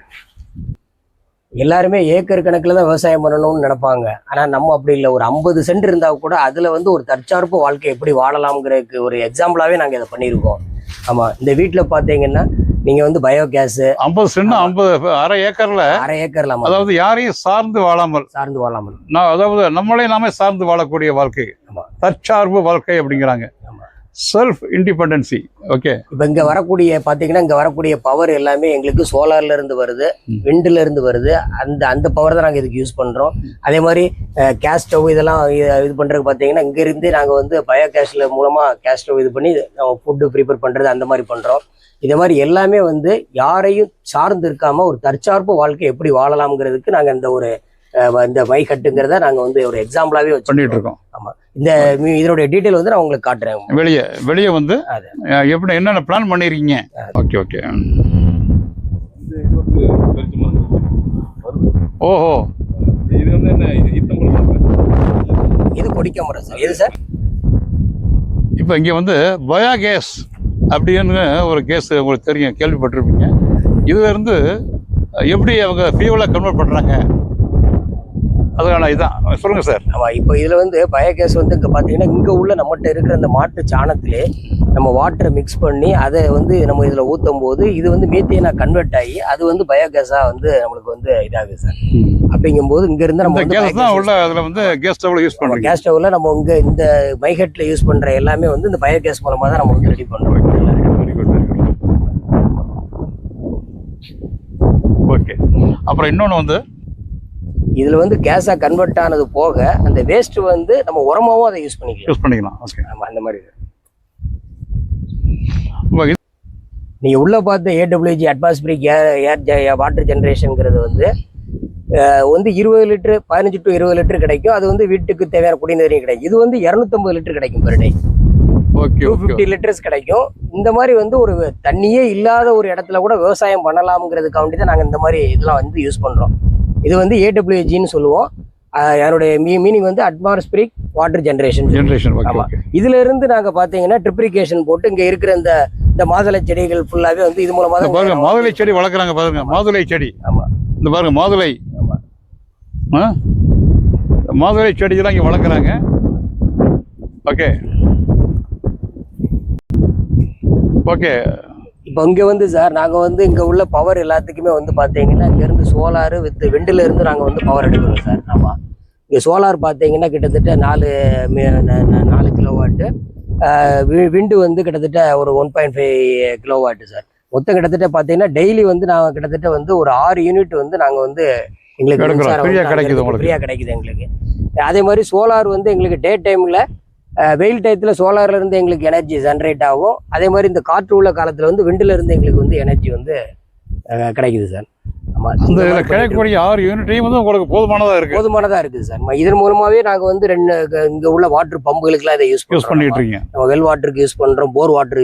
எல்லாருமே ஏக்கர் கணக்கில் தான் விவசாயம் பண்ணணும்னு நினைப்பாங்க. ஆனால் நம்ம அப்படி இல்லை. ஒரு 50 சென்ட் இருந்தால் கூட அதில் வந்து ஒரு தற்சார்பு வாழ்க்கை எப்படி வாழலாம்ங்கிறதுக்கு ஒரு எக்ஸாம்பிளாகவே நாங்கள் இதை பண்ணியிருக்கோம். ஆமாம், இந்த வீட்டில் பார்த்தீங்கன்னா நீங்கள் வந்து பயோகேஸ் 50 சென்ட் 50 அரை ஏக்கர்ல அதாவது யாரையும் சார்ந்து வாழாமல் அதாவது நம்மளே நாமே சார்ந்து வாழக்கூடிய வாழ்க்கை, தற்சார்பு வாழ்க்கை அப்படிங்கிறாங்க. Self independency. ஓகே, இப்போ இங்கே வரக்கூடிய பார்த்தீங்கன்னா இங்கே வரக்கூடிய பவர் எல்லாமே எங்களுக்கு சோலார்ல இருந்து வருது, விண்டுல இருந்து வருது. அந்த பவர் தான் நாங்கள் இதுக்கு யூஸ் பண்ணுறோம். அதே மாதிரி கேஸ் ஸ்டவ் இதெல்லாம் இது பண்ணுறதுக்கு பார்த்தீங்கன்னா இங்கேருந்து நாங்கள் வந்து பயோகேஸில் மூலமாக கேஸ் ஸ்டவ் இது பண்ணி நம்ம ஃபுட்டு ப்ரிப்பேர் பண்ணுறது அந்த மாதிரி பண்ணுறோம். இதே மாதிரி எல்லாமே வந்து யாரையும் சார்ந்து இருக்காமல் ஒரு தற்சார்பு வாழ்க்கை எப்படி வாழலாம்ங்கிறதுக்கு நாங்கள் இந்த மைக்கட்டுங்கிறத நாங்கள் வந்து ஒரு எக்ஸாம்பிளாகவே பண்ணிட்டு இருக்கோம். ஆமாம், இதனுடைய டீட்டெயில் வந்து நான் உங்களுக்கு காட்டுறேன். வெளியே வந்து எப்படி என்னென்ன பிளான் பண்ணிருக்கீங்க? Okay okay. ஓஹோ, இது வந்து என்ன? இது கொடிக்க மரம் சார். எது சார்? இப்போ இங்கே வந்து பயோகேஸ் அப்படின்னு ஒரு கேஸ் உங்களுக்கு தெரியும், கேள்விப்பட்டிருப்பீங்க. இதுல இருந்து எப்படி அவங்க ஃபியூவலாக கன்வெர்ட் பண்ணுறாங்க அதுக்கான இதான் சொல்லுங்கள் சார். ஆமாம், இப்போ இதில் வந்து பயோகேஸ் வந்து இங்கே பார்த்தீங்கன்னா இங்கே உள்ள நம்மகிட்ட இருக்கிற அந்த மாட்டு சாணத்திலே நம்ம வாட்டரை மிக்ஸ் பண்ணி அதை வந்து நம்ம இதில் ஊற்றும் போது இது வந்து மீத்தேனாக கன்வெர்ட் ஆகி அது வந்து பயோகேஸாக வந்து நம்மளுக்கு வந்து இதாகுது சார். அப்படிங்கும்போது இங்கேருந்து நம்ம அதில் வந்து கேஸ் ஸ்டவ்வில் யூஸ் பண்ணுறோம். கேஸ் ஸ்டவ்வில் நம்ம இங்கே இந்த மைஹெட்டில் யூஸ் பண்ணுற எல்லாமே வந்து இந்த பயோகேஸ் மூலமாக தான் நம்ம வந்து ரெடி பண்ணுறோம். ஓகே, அப்புறம் இன்னொன்று வந்து இதில் வந்து கேஸாக கன்வெர்ட் ஆனது போக அந்த வேஸ்ட் வந்து நம்ம உரமாகவும் அதை யூஸ் பண்ணிக்கலாம். ஓகே, ஆமாம், அந்த மாதிரி. நீங்கள் உள்ளே பார்த்த ஏடபிள்யூஜி அட்மாஸ்பிரிக் ஏர் வாட்டர் ஜென்ரேஷனுங்கிறது வந்து 20 லிட்டரு 15 to 20 லிட்டர் கிடைக்கும். அது வந்து வீட்டுக்கு தேவையான குடிநீர் கிடைக்கும். இது வந்து 250 லிட்டர் கிடைக்கும் பெர் டே. 250 லிட்டர்ஸ் கிடைக்கும். இந்த மாதிரி வந்து ஒரு தண்ணியே இல்லாத ஒரு இடத்துல கூட விவசாயம் பண்ணலாம்ங்கிறதுக்காண்டி தான் நாங்கள் இந்த மாதிரி இதெல்லாம் வந்து யூஸ் பண்ணுறோம். இது வந்து ஏடபிள்யூஜின்னு சொல்லுவோம். என்னுடைய மீனிங் வந்து அட்மாஸ்பிரிக் வாட்டர் ஜென்ரேஷன். ஆமாம், இதுல இருந்து நாங்கள் பார்த்தீங்கன்னா ட்ரிப்ரிகேஷன் போட்டு இங்கே இருக்கிற இந்த மாதுளை செடிகள் ஃபுல்லாகவே வந்து இது மூலமாக பாருங்க மாதுளை செடி வளர்க்குறாங்க. பாருங்க மாதுளை செடி. ஆமாம், இந்த பாருங்க மாதுளை. ஆமாம், மாதுளை செடியெல்லாம் இங்கே வளர்க்குறாங்க. Okay okay. இப்போ இங்கே வந்து சார் நாங்கள் வந்து இங்கே உள்ள பவர் எல்லாத்துக்குமே வந்து பார்த்தீங்கன்னா இங்கேருந்து சோலாரு வித் விண்டில் இருந்து நாங்கள் வந்து பவர் எடுக்கிறோம் சார். ஆமாம், இங்கே சோலார் பார்த்தீங்கன்னா கிட்டத்தட்ட 4 கிலோவாட்டு, விண்டு வந்து கிட்டத்தட்ட ஒரு 1.5 கிலோவாட்டு சார். மொத்தம் கிட்டத்தட்ட பார்த்தீங்கன்னா டெய்லி வந்து நாங்கள் கிட்டத்தட்ட வந்து ஒரு 6 யூனிட் வந்து நாங்கள் வந்து எங்களுக்கு ஃப்ரீயாக கிடைக்குது எங்களுக்கு. அதே மாதிரி சோலார் வந்து எங்களுக்கு டே டைமில் வெயில் டயத்தில் சோலார்ல இருந்து எங்களுக்கு எனர்ஜி ஜென்ரேட் ஆகும். அதே மாதிரி இந்த காற்று உள்ள காலத்தில் வந்து விண்டில் இருந்து எங்களுக்கு வந்து எனர்ஜி வந்து கிடைக்குது சார். ஆமாம், கிடைக்கக்கூடிய 6 யூனிட்டையும் வந்து உங்களுக்கு போதுமானதாக இருக்குது சார். இதன் மூலமாகவே நாங்கள் வந்து இங்கே உள்ள வாட்டர் பம்புகளுக்குலாம் இதை யூஸ் பண்ணிட்டு இருக்கீங்க. நம்ம வெல் வாட்டருக்கு யூஸ் பண்ணுறோம், போர் வாட்டர்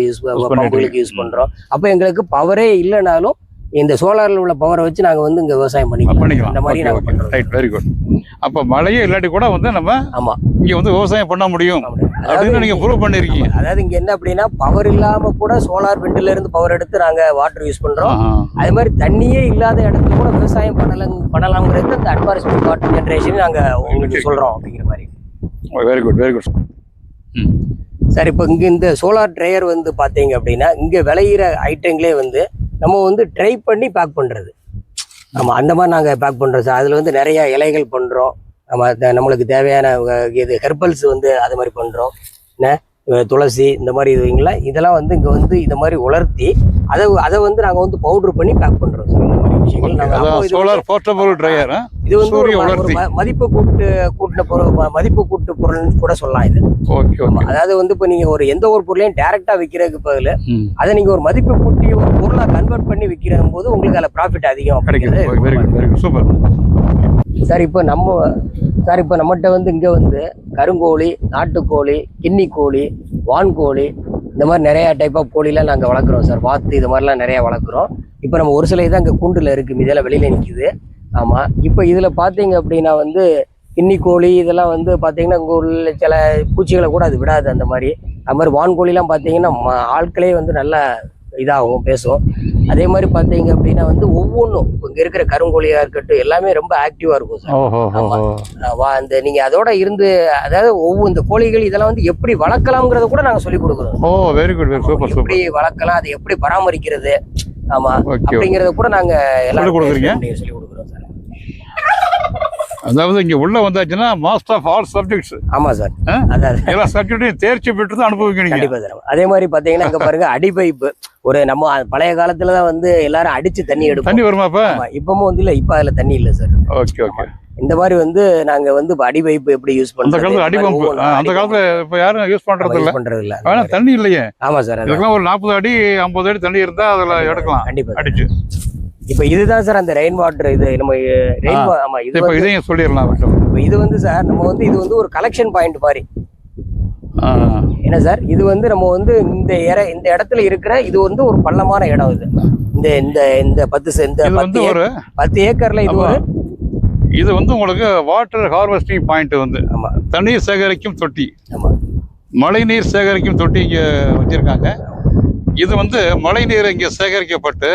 பம்புகளுக்கு யூஸ் பண்ணுறோம். அப்போ எங்களுக்கு பவரே இல்லைனாலும் இந்த சோலாரில் உள்ள பவரை வச்சு நாங்கள் வந்து இங்கே விவசாயம் பண்ணிக்கலாம். இந்த மாதிரி நாங்கள் பண்ணுறோம். Right, very good. அப்போ மழையே இல்லாட்டி கூட வந்து நம்ம ஆமாம் இங்கே வந்து விவசாயம் பண்ண முடியும் அப்படின்னு நீங்கள் ப்ரூவ் பண்ணியிருக்கீங்க. அதாவது இங்கே என்ன அப்படின்னா பவர் இல்லாமல் கூட சோலார் விண்டில் இருந்து பவர் எடுத்து நாங்கள் வாட்டர் யூஸ் பண்ணுறோம். அதே மாதிரி தண்ணியே இல்லாத இடத்துல கூட விவசாயம் பண்ணலாம்ங்கிறது அந்த அட்மாஸ்பிரிக் வாட்டர் ஜென்ரேஷன் நாங்கள் உங்களுக்கு சொல்கிறோம் அப்படிங்கிற மாதிரி. Very good, very good sir. இப்போ இங்கே இந்த சோலார் ட்ரையர் வந்து பார்த்தீங்க அப்படின்னா இங்கே விளையிற ஐட்டங்களே வந்து நம்ம வந்து ட்ரை பண்ணி பேக் பண்ணுறது. ஆமாம், அந்த மாதிரி நாங்கள் பேக் பண்ணுறோம் சார். அதில் வந்து நிறையா இலைகள் பண்ணுறோம். நம்ம நம்மளுக்கு தேவையான இது ஹெர்பல்ஸ் வந்து அது மாதிரி பண்ணுறோம். என்ன துளசி இந்த மாதிரி இதுவீங்களா இதெல்லாம் வந்து இங்கே வந்து இந்த மாதிரி உலர்த்தி அதை வந்து நாங்கள் வந்து பவுடர் பண்ணி பேக் பண்ணுறோம் சார். இந்த மாதிரி விஷயங்கள் நாங்கள் சோலார் போர்ட்டபிள் ட்ரையர் இது வந்து ஒரு மதிப்பு கூட்டின பொருள், மதிப்பு கூட்டு பொருள்னு கூட சொல்லலாம் இது. ஓகே. அதாவது வந்து இப்போ நீங்கள் ஒரு எந்த ஒரு பொருளையும் டைரக்டா விற்கிறதுக்கு பதில் அதை நீங்கள் ஒரு மதிப்பு கூட்டி ஒரு பொருளாக கன்வெர்ட் பண்ணி விற்கிற போது உங்களுக்கு அதில் ப்ராஃபிட் அதிகம் கிடைக்கும். Very good, super sir. இப்போ நம்மகிட்ட வந்து இங்கே வந்து கருங்கோழி, நாட்டுக்கோழி, கின்னி கோழி, வான்கோழி இந்த மாதிரி நிறையா டைப் ஆஃப் கோழிலாம் நாங்கள் வளர்க்குறோம் சார். வாத்து இது மாதிரிலாம் நிறையா வளர்க்குறோம். இப்போ நம்ம ஒரு சில இதான் இங்கே கூண்டில் இருக்குது, இதெல்லாம் வெளியில் நிற்கிது. ஆமாம். இப்போ இதில் பார்த்தீங்க அப்படின்னா வந்து கின்னி கோழி இதெல்லாம் வந்து பார்த்தீங்கன்னா இங்கே உள்ள சில பூச்சிகளை கூட அது விடாது. அந்த மாதிரி வான்கோழிலாம் பார்த்தீங்கன்னா ஆட்களே வந்து நல்லா இதாகும், பேசும். அதே மாதிரி பார்த்தீங்க அப்படின்னா வந்து ஒவ்வொன்றும் இங்கே இருக்கிற கருங்கோழியாக இருக்கட்டும் எல்லாமே ரொம்ப ஆக்டிவாக இருக்கும் சார். அந்த நீங்கள் அதோட இருந்து அதாவது இந்த கோழிகள் இதெல்லாம் வந்து எப்படி வளர்க்கலாம்ங்கிறத கூட நாங்கள் சொல்லிக் கொடுக்குறோம். Very good, super. எப்படி வளர்க்கலாம், அதை எப்படி பராமரிக்கிறது, ஆமாம் அப்படிங்கிறத கூட நாங்கள் எல்லாம் சொல்லி கொடுக்குறோம் சார். அதாவது இங்க உள்ள வந்தாச்சுன்னா மாஸ்டர் ஆஃப் ஆல் சப்ஜெக்ட்ஸ். ஆமா சார். எல்லா சப்ஜெக்ட்டையும் தேர்ச்சி பெற்று தான் அனுபவிக்கணும். கண்டிப்பா சார். அதே மாதிரி பாத்தீங்கன்னா இங்க பாருங்க அடி பைப்பு. ஒரு நம்ம பழைய காலத்துலதான் வந்து எல்லாரும் அடிச்சு தண்ணி எடுப்போம். தண்ணி வருமா இப்ப? இப்பவும் வந்து இல்ல, இப்ப அதுல தண்ணி இல்ல சார். ஓகே. இந்த மாதிரி வந்து நாங்க வந்து அடி பைப்பு எப்படி யூஸ் பண்றோம். அந்த காலத்துல அடி பம்பு, அந்த காலத்துல இப்ப யாரும் யூஸ் பண்றது இல்ல. ஆனா தண்ணி இல்லையே. ஆமா சார். இதுக்கெல்லாம் ஒரு 40 அடி 50 அடி தண்ணி இருந்தா அதுல எடுக்கலாம் கண்டிப்பா அடிச்சு. இப்ப இதுதான் சார் அந்த ரெயின் வாட்டர். இது நம்ம ரெயின், ஆமா இது இப்ப இதையும் சொல்லிடலாம். இப்ப இது வந்து சார் நம்ம வந்து இது வந்து ஒரு கலெக்ஷன் பாயிண்ட் மாதிரி. என்ன சார், இது வந்து நம்ம வந்து இந்த இடத்துல இருக்கிற இது வந்து ஒரு பள்ளமான இடம். இது இந்த 10 ஏக்கர்ல இது வந்து உங்களுக்கு வாட்டர் ஹார்வெஸ்டிங் பாயிண்ட் வந்து. ஆமா. தண்ணீர் சேகரிக்கும் தொட்டி. ஆமா. மழை நீர் சேகரிக்கும் தொட்டி இங்க வச்சிருக்காங்க. இது வந்து மழை நீர் இங்க சேகரிக்கப்பட்டு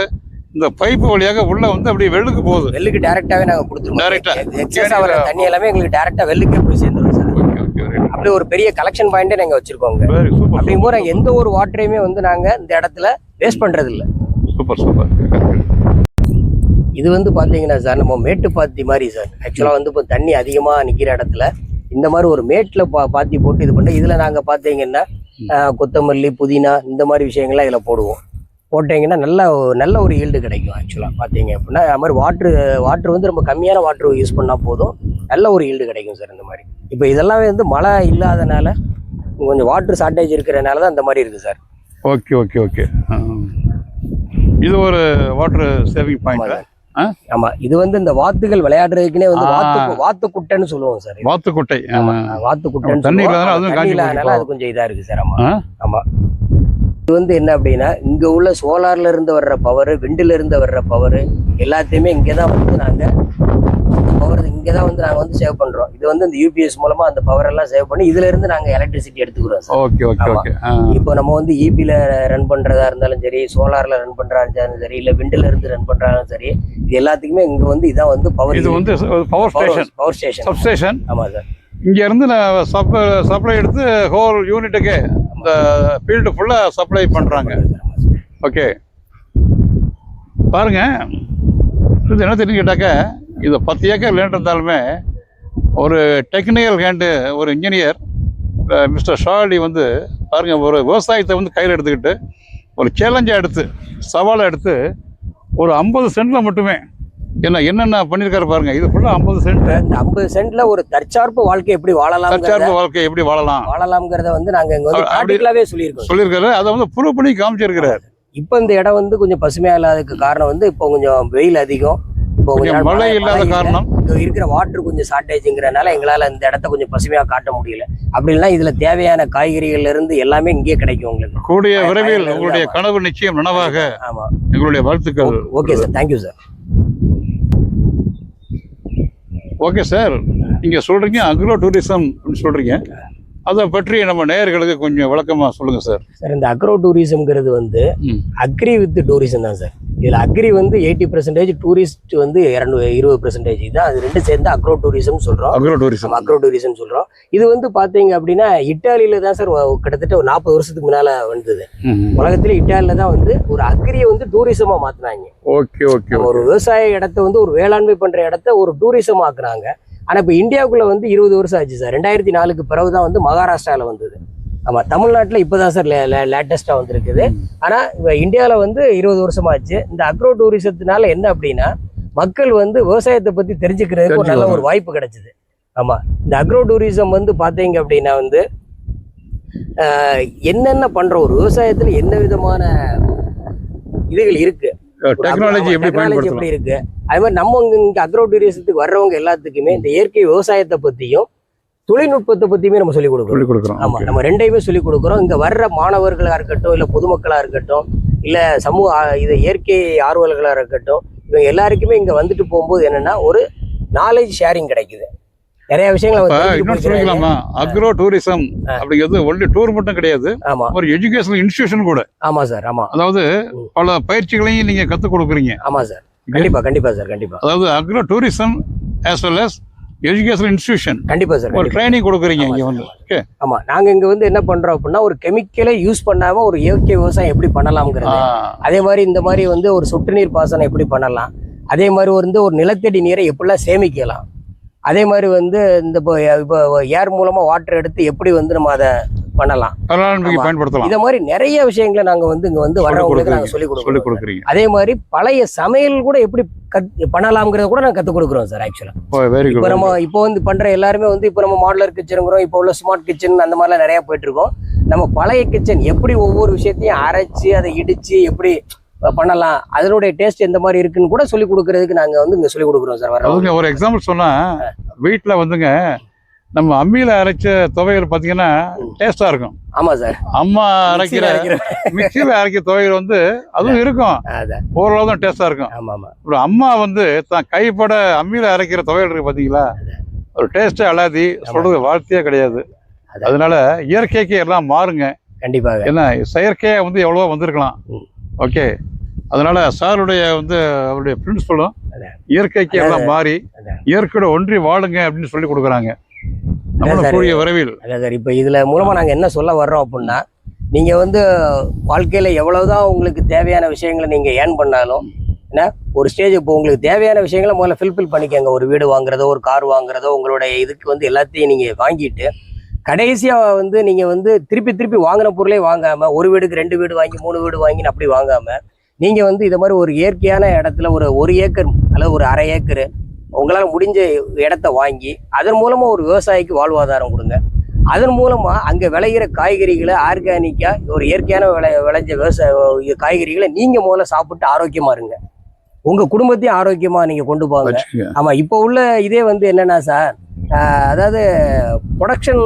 இந்த பைப்பு வழியாக உள்ள வந்து அப்படியே வெள்ளுக்கு போகுது. வெள்ளுக்கு டைரக்டாவே நாங்க கொடுத்துருவோம். டைரக்டா எக்ஸஸ் ஆகிற தண்ணி எல்லாமே எங்களுக்கு டைரக்டா வெள்ளுக்கே போய் சேர்ந்துரும் சார். அப்படி ஒரு பெரிய கலெக்ஷன் பாயிண்டே நாங்க வச்சிருக்கோம். அப்படிங்கும்போது எந்த ஒரு வாட்டரையுமே வந்து நாங்க இந்த இடத்துல வேஸ்ட் பண்றது இல்ல. சூப்பர். இது வந்து பாத்தீங்கன்னா சார் நம்ம மேட்டுப்பாத்தி மாதிரி சார். ஆக்சுவலா வந்து இப்போ தண்ணி அதிகமா நிக்கிற இடத்துல இந்த மாதிரி ஒரு மேட்ல பாத்தி போட்டு இது பண்ண இதுல நாங்க பாத்தீங்கன்னா கொத்தமல்லி, புதினா இந்த மாதிரி விஷயங்கள்லாம் இதுல போட்டீங்கன்னா நல்ல ஒரு ஈல்டு கிடைக்கும். ஆக்சுவலாக பார்த்தீங்க அப்படின்னா அது மாதிரி வாட்ரு வந்து ரொம்ப கம்மியான வாட்ரு யூஸ் பண்ணால் போதும், நல்ல ஒரு ஈல்டு கிடைக்கும் சார். இந்த மாதிரி இப்போ இதெல்லாமே வந்து மழை இல்லாதனால கொஞ்சம் வாட்ரு ஷார்ட்டேஜ் இருக்கிறனால தான் இந்த மாதிரி இருக்குது சார். ஓகே. இது ஒரு வாட்டர் சேவிங் பாயிண்ட். ஆமாம். இது வந்து இந்த வாத்துகள் விளையாடுறதுக்குன்னே வந்து வாத்து குட்டைன்னு சொல்லுவோம் சார். வாத்துக்குட்டை. வாத்துக்குட்டைன்னு தண்ணி இல்லாதனால அது கொஞ்சம் இதாக இருக்குது சார். ஆமாம். இது வந்து என்ன அப்படின்னா இங்க உள்ள சோலார்ல இருந்து வர்ற பவர், விண்டுல இருந்து வர்ற பவர் எல்லாத்தையுமே இங்கதான் வந்து நாங்க சேவ் பண்றோம். இது வந்து இந்த யூபிஎஸ் மூலமா அந்த பவர் எல்லாம் சேவ் பண்ணி இதுல இருந்து நாங்க எலக்ட்ரிசிட்டி எடுத்துக்கிறோம் சார். இப்போ நம்ம வந்து இபில ரன் பண்றதா இருந்தாலும் சரி, சோலார்ல ரன் பண்றதா இருந்தாலும் சரி, இல்ல விண்டுல இருந்து ரன் பண்றாலும் சரி, இது எல்லாத்துக்குமே இங்க வந்து இதான் வந்து பவர். இது வந்து பவர் ஸ்டேஷன். ஆமா சார். இங்க இருந்து சப்ளை எடுத்து ஹோல் யூனிட்டுக்கு இந்த ஃபீல்டு ஃபுல்லாக சப்ளை பண்ணுறாங்க. ஓகே, பாருங்க. இது என்ன தெரிஞ்சு கேட்டாக்க இது 10 ஏக்கர் லேண்ட் இருந்தாலுமே ஒரு டெக்னிக்கல் ஹேண்டு, ஒரு இன்ஜினியர் மிஸ்டர் ஷாலி வந்து பாருங்க ஒரு விவசாயத்தை வந்து கையில் எடுத்துக்கிட்டு ஒரு சேலஞ்சாக எடுத்து சவாலை எடுத்து ஒரு 50 சென்ட்ல மட்டுமே என்னென்ன பண்ணிருக்காரு பாருங்க. இது ஃபுல்லா 50 சென்ட். இந்த 50 சென்ட்ல ஒரு தற்சார்பு வாழ்க்கை எப்படி வாழலாம்ங்கறத வந்து நாங்க இங்க வந்து பிராக்டிகலாவே சொல்லியிருக்காரு. அதை வந்து ப்ரூவ் பண்ணி காமிச்சிருக்கிறாரு. இப்போ இந்த இடம் வந்து கொஞ்சம் பசுமையா இல்லாததுக்கு காரணம் வந்து இப்போ கொஞ்சம் வெயில் அதிகம், இப்போ கொஞ்சம் மழை இல்லாத காரணம், இருக்கிற வாட்டர் கொஞ்சம் ஷார்டேஜ்ங்கிறனால எங்களால இந்த இடத்த கொஞ்சம் பசுமையா காட்ட முடியல. அப்படி இல்லைன்னா இதுல தேவையான காய்கறிகள்ல இருந்து எல்லாமே இங்கே கிடைக்கும் உங்களுக்கு. கூடிய விரைவில் உங்களுடைய கனவு நிச்சயம் நனவாக. ஆமா, எங்களுடைய வாழ்த்துக்கள். Okay sir, thank you sir. Okay sir, நீங்க சொல்றீங்க அக்ரோ டூரிசம் சொல்றீங்க, அதை பற்றி நம்ம நேயர்களுக்கு கொஞ்சம் விளக்கமா சொல்லுங்க சார். சார், இந்த அக்ரோ டூரிசம்ங்கிறது வந்து அக்ரி வித் டூரிசம் தான் சார். இதுல அக்ரி வந்து 80%, டூரிஸ்ட் வந்து 20%. இதுதான் அது ரெண்டு சேர்ந்து அக்ரோ டூரிசம் சொல்றோம். அக்ரோ டூரிசம் சொல்றோம். இது வந்து பாத்தீங்க அப்படின்னா இட்டாலியில தான் சார் கிட்டத்தட்ட ஒரு 40 வருஷத்துக்கு முன்னால வந்தது. உலகத்துல இட்டாலியில தான் வந்து ஒரு அக்ரியை வந்து டூரிசமா மாத்தினாங்க. ஒரு விவசாய இடத்த வந்து ஒரு வேளாண்மை பண்ற இடத்த ஒரு டூரிசம் ஆக்குறாங்க. ஆனா இப்ப இந்தியாவுக்குள்ள வந்து 20 வருஷம் ஆச்சு சார். 2004க்கு பிறகுதான் வந்து மகாராஷ்டிரால வந்தது. ஆமா, தமிழ்நாட்டுல இப்பதான் சார் லேட்டஸ்டா வந்திருக்குது. ஆனா இந்தியாவில வந்து 20 வருஷமாச்சு. இந்த அக்ரோ டூரிசத்தினால என்ன அப்படின்னா மக்கள் வந்து விவசாயத்தை பத்தி தெரிஞ்சுக்கிறதுக்கு ஒரு நல்ல ஒரு வாய்ப்பு கிடைச்சது. ஆமா, இந்த அக்ரோ டூரிசம் வந்து பாத்தீங்க அப்படின்னா வந்து என்னென்ன பண்றோம், ஒரு விவசாயத்துல என்ன விதமான இதுகள் இருக்கு, டெக்னாலஜி எப்படி எப்படி இருக்கு, அது மாதிரி நம்ம இங்க அக்ரோ டூரிசத்துக்கு வர்றவங்க எல்லாத்துக்குமே இந்த இயற்கை விவசாயத்தை பத்தியும் தொழில்நுட்பத்தை பத்தியுமே நம்ம சொல்லிக் கொடுக்குறோம். ஆமா, நம்ம ரெண்டையுமே சொல்லிக் கொடுக்குறோம். இங்க வர்ற மாணவர்களா இருக்கட்டும், இல்ல பொதுமக்களா இருக்கட்டும், இல்ல சமூக இது இயற்கை ஆர்வலர்களா இருக்கட்டும், இவங்க எல்லாருக்குமே இங்க வந்துட்டு போகும்போது என்னன்னா ஒரு நாலேஜ் ஷேரிங் கிடைக்குது. நிறைய விஷயங்கள் சொல்லிக்கலாமா? அக்ரோ டூரிசம் அப்படிங்கிறது ஒன்லி டூர் மட்டும் கிடையாது, ஆமா, ஒரு எஜுகேஷனல் இன்ஸ்டிடியூஷன் கூட. ஆமா சார். ஆமா, அதாவது பல பயிற்சிகளையும் நீங்க கத்துக் கொடுக்குறீங்க. ஆமா சார், கண்டிப்பா கண்டிப்பா சார், கண்டிப்பா. அதாவது agro tourism as well as educational institution, கண்டிப்பா சார், ஒரு ட்ரைனிங் கொடுக்குறீங்க இங்க வந்து. ஆமா, நாங்க இங்க வந்து என்ன பண்றோம் அப்படின்னா ஒரு கெமிக்கலை யூஸ் பண்ணாம ஒரு இயற்கை விவசாயம் எப்படி பண்ணலாம்ங்கிறது, அதே மாதிரி இந்த மாதிரி வந்து ஒரு சொட்டு நீர் பாசனம் எப்படி பண்ணலாம், அதே மாதிரி வந்து ஒரு நிலத்தடி நீரை எப்படிலாம் சேமிக்கலாம், அதே மாதிரி வந்து இந்த இப்போ ஏர் மூலமா வாட்டர் எடுத்து எப்படி வந்து நம்ம அதை பண்ணலாம், பயன்படுத்தலாம். இத மாதிரி நிறைய விஷயங்களை நாங்க வந்து இங்க வந்து வர்றவங்களுக்கு நாங்க சொல்லி கொடுக்குறோம். அதே மாதிரி பழைய சமையல் கூட எப்படி பண்ணலாம்ங்கிறத கூட நாங்க கத்துக் கொடுக்குறோம் சார். ஆக்சுவலா இப்போ நம்ம இப்போ வந்து பண்ற எல்லாருமே வந்து இப்போ நம்ம மாடலர் கிச்சனுங்கிறோம், இப்போ உள்ள ஸ்மார்ட் கிச்சன் அந்த மாதிரிலாம் நிறைய போயிட்டு இருக்கோம். நம்ம பழைய கிச்சன் எப்படி ஒவ்வொரு விஷயத்தையும் அரைச்சு அதை இடிச்சு எப்படி பண்ணலாம், அதனுடைய டேஸ்ட் எந்த மாதிரி இருக்குன்னு கூட சொல்லி கொடுக்கறதுக்கு நாங்க வந்து இங்க சொல்லி கொடுக்குறோம் சார். ஒரு எக்ஸாம்பிள் சொன்னா, வீட்டுல வந்துங்க நம்ம அம்மியில அரைச்ச துவையல் பாத்தீங்கன்னா டேஸ்டா இருக்கும். ஆமா சார். அம்மா அரைக்கிற மிக்சியில அரைக்கிற துவையல் வந்து அதுவும் இருக்கும், ஓரளவு தான் டேஸ்டா இருக்கும். அப்புறம் அம்மா வந்து தான் கைப்பட அம்மியில அரைக்கிற துவையல் இருக்கு பாத்தீங்களா, ஒரு டேஸ்டே அல்லாதி சொல்றது வார்த்தையே கிடையாது. அதனால இயற்கைக்கு எல்லாம் மாறுங்க. கண்டிப்பாக. ஏன்னா செயற்கையா வந்து எவ்வளவோ வந்திருக்கலாம். ஓகே, அதனால சாருடைய வந்து அவருடைய பிரின்சிபலும் இயற்கைக்கு எல்லாம் மாறி இயற்கையோட ஒன்றி வாழுங்க அப்படின்னு சொல்லி கொடுக்குறாங்க. கூடிய விரைவில் சார் இப்போ இதுல மூலமா நாங்க என்ன சொல்ல வர்றோம் அப்படின்னா, நீங்க வந்து வாழ்க்கையில எவ்வளவுதான் உங்களுக்கு தேவையான விஷயங்களை நீங்க ஏர்ன் பண்ணாலும் என்ன ஒரு ஸ்டேஜ் இப்போ உங்களுக்கு தேவையான விஷயங்களை முதல்ல ஃபில்ஃபில் பண்ணிக்கங்க. ஒரு வீடு வாங்குறதோ, ஒரு கார் வாங்குறதோ, உங்களுடைய இதுக்கு வந்து எல்லாத்தையும் நீங்க வாங்கிட்டு கடைசியா வந்து நீங்க வந்து திருப்பி வாங்கின பொருளே வாங்காம, ஒரு வீடுக்கு 2 வீடு வாங்கி 3 வீடு வாங்கி அப்படி வாங்காம, நீங்க வந்து இதை மாதிரி ஒரு இயற்கையான இடத்துல ஒரு 1 ஏக்கர் அல்லது ஒரு 1/2 ஏக்கர் உங்களால் முடிஞ்ச இடத்த வாங்கி அதன் மூலமா ஒரு விவசாயிக்கு வாழ்வாதாரம் கொடுங்க. அதன் மூலமா அங்க விளையிற காய்கறிகளை ஆர்கானிக்கா ஒரு இயற்கையான விளைஞ்ச விவசாய காய்கறிகளை நீங்க முதல்ல சாப்பிட்டு ஆரோக்கியமா இருங்க. உங்க குடும்பத்தையும் ஆரோக்கியமா நீங்க கொண்டு போங்க. ஆமா, இப்போ உள்ள இதே வந்து என்னன்னா சார், அதாவது ப்ரொடக்ஷன்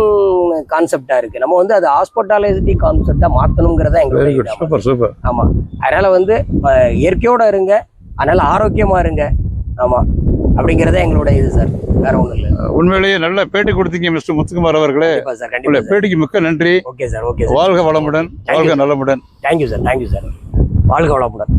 கான்செப்டா இருக்கு. நம்ம வந்து அது ஹாஸ்பிட்டாலிட்டி கான்செப்டா மாத்தணுங்கிறதா எங்களுக்கு. ஆமா, அதனால வந்து இயற்கையோட இருங்க, அதனால ஆரோக்கியமா இருங்க. ஆமா, அப்படிங்கிறதா எங்களோட இது சார், வேற ஒன்றும் இல்லை. உண்மையிலேயே நல்ல பேட்டி கொடுத்தீங்க மிஸ்டர் முத்துக்குமார் அவர்களே. பேட்டிக்கு மிக்க நன்றி. Okay sir. ஓகே, வாழ்க வளமுடன், வாழ்க நலமுடன். Thank you sir, thank you sir. வாழ்க வளமுடன்.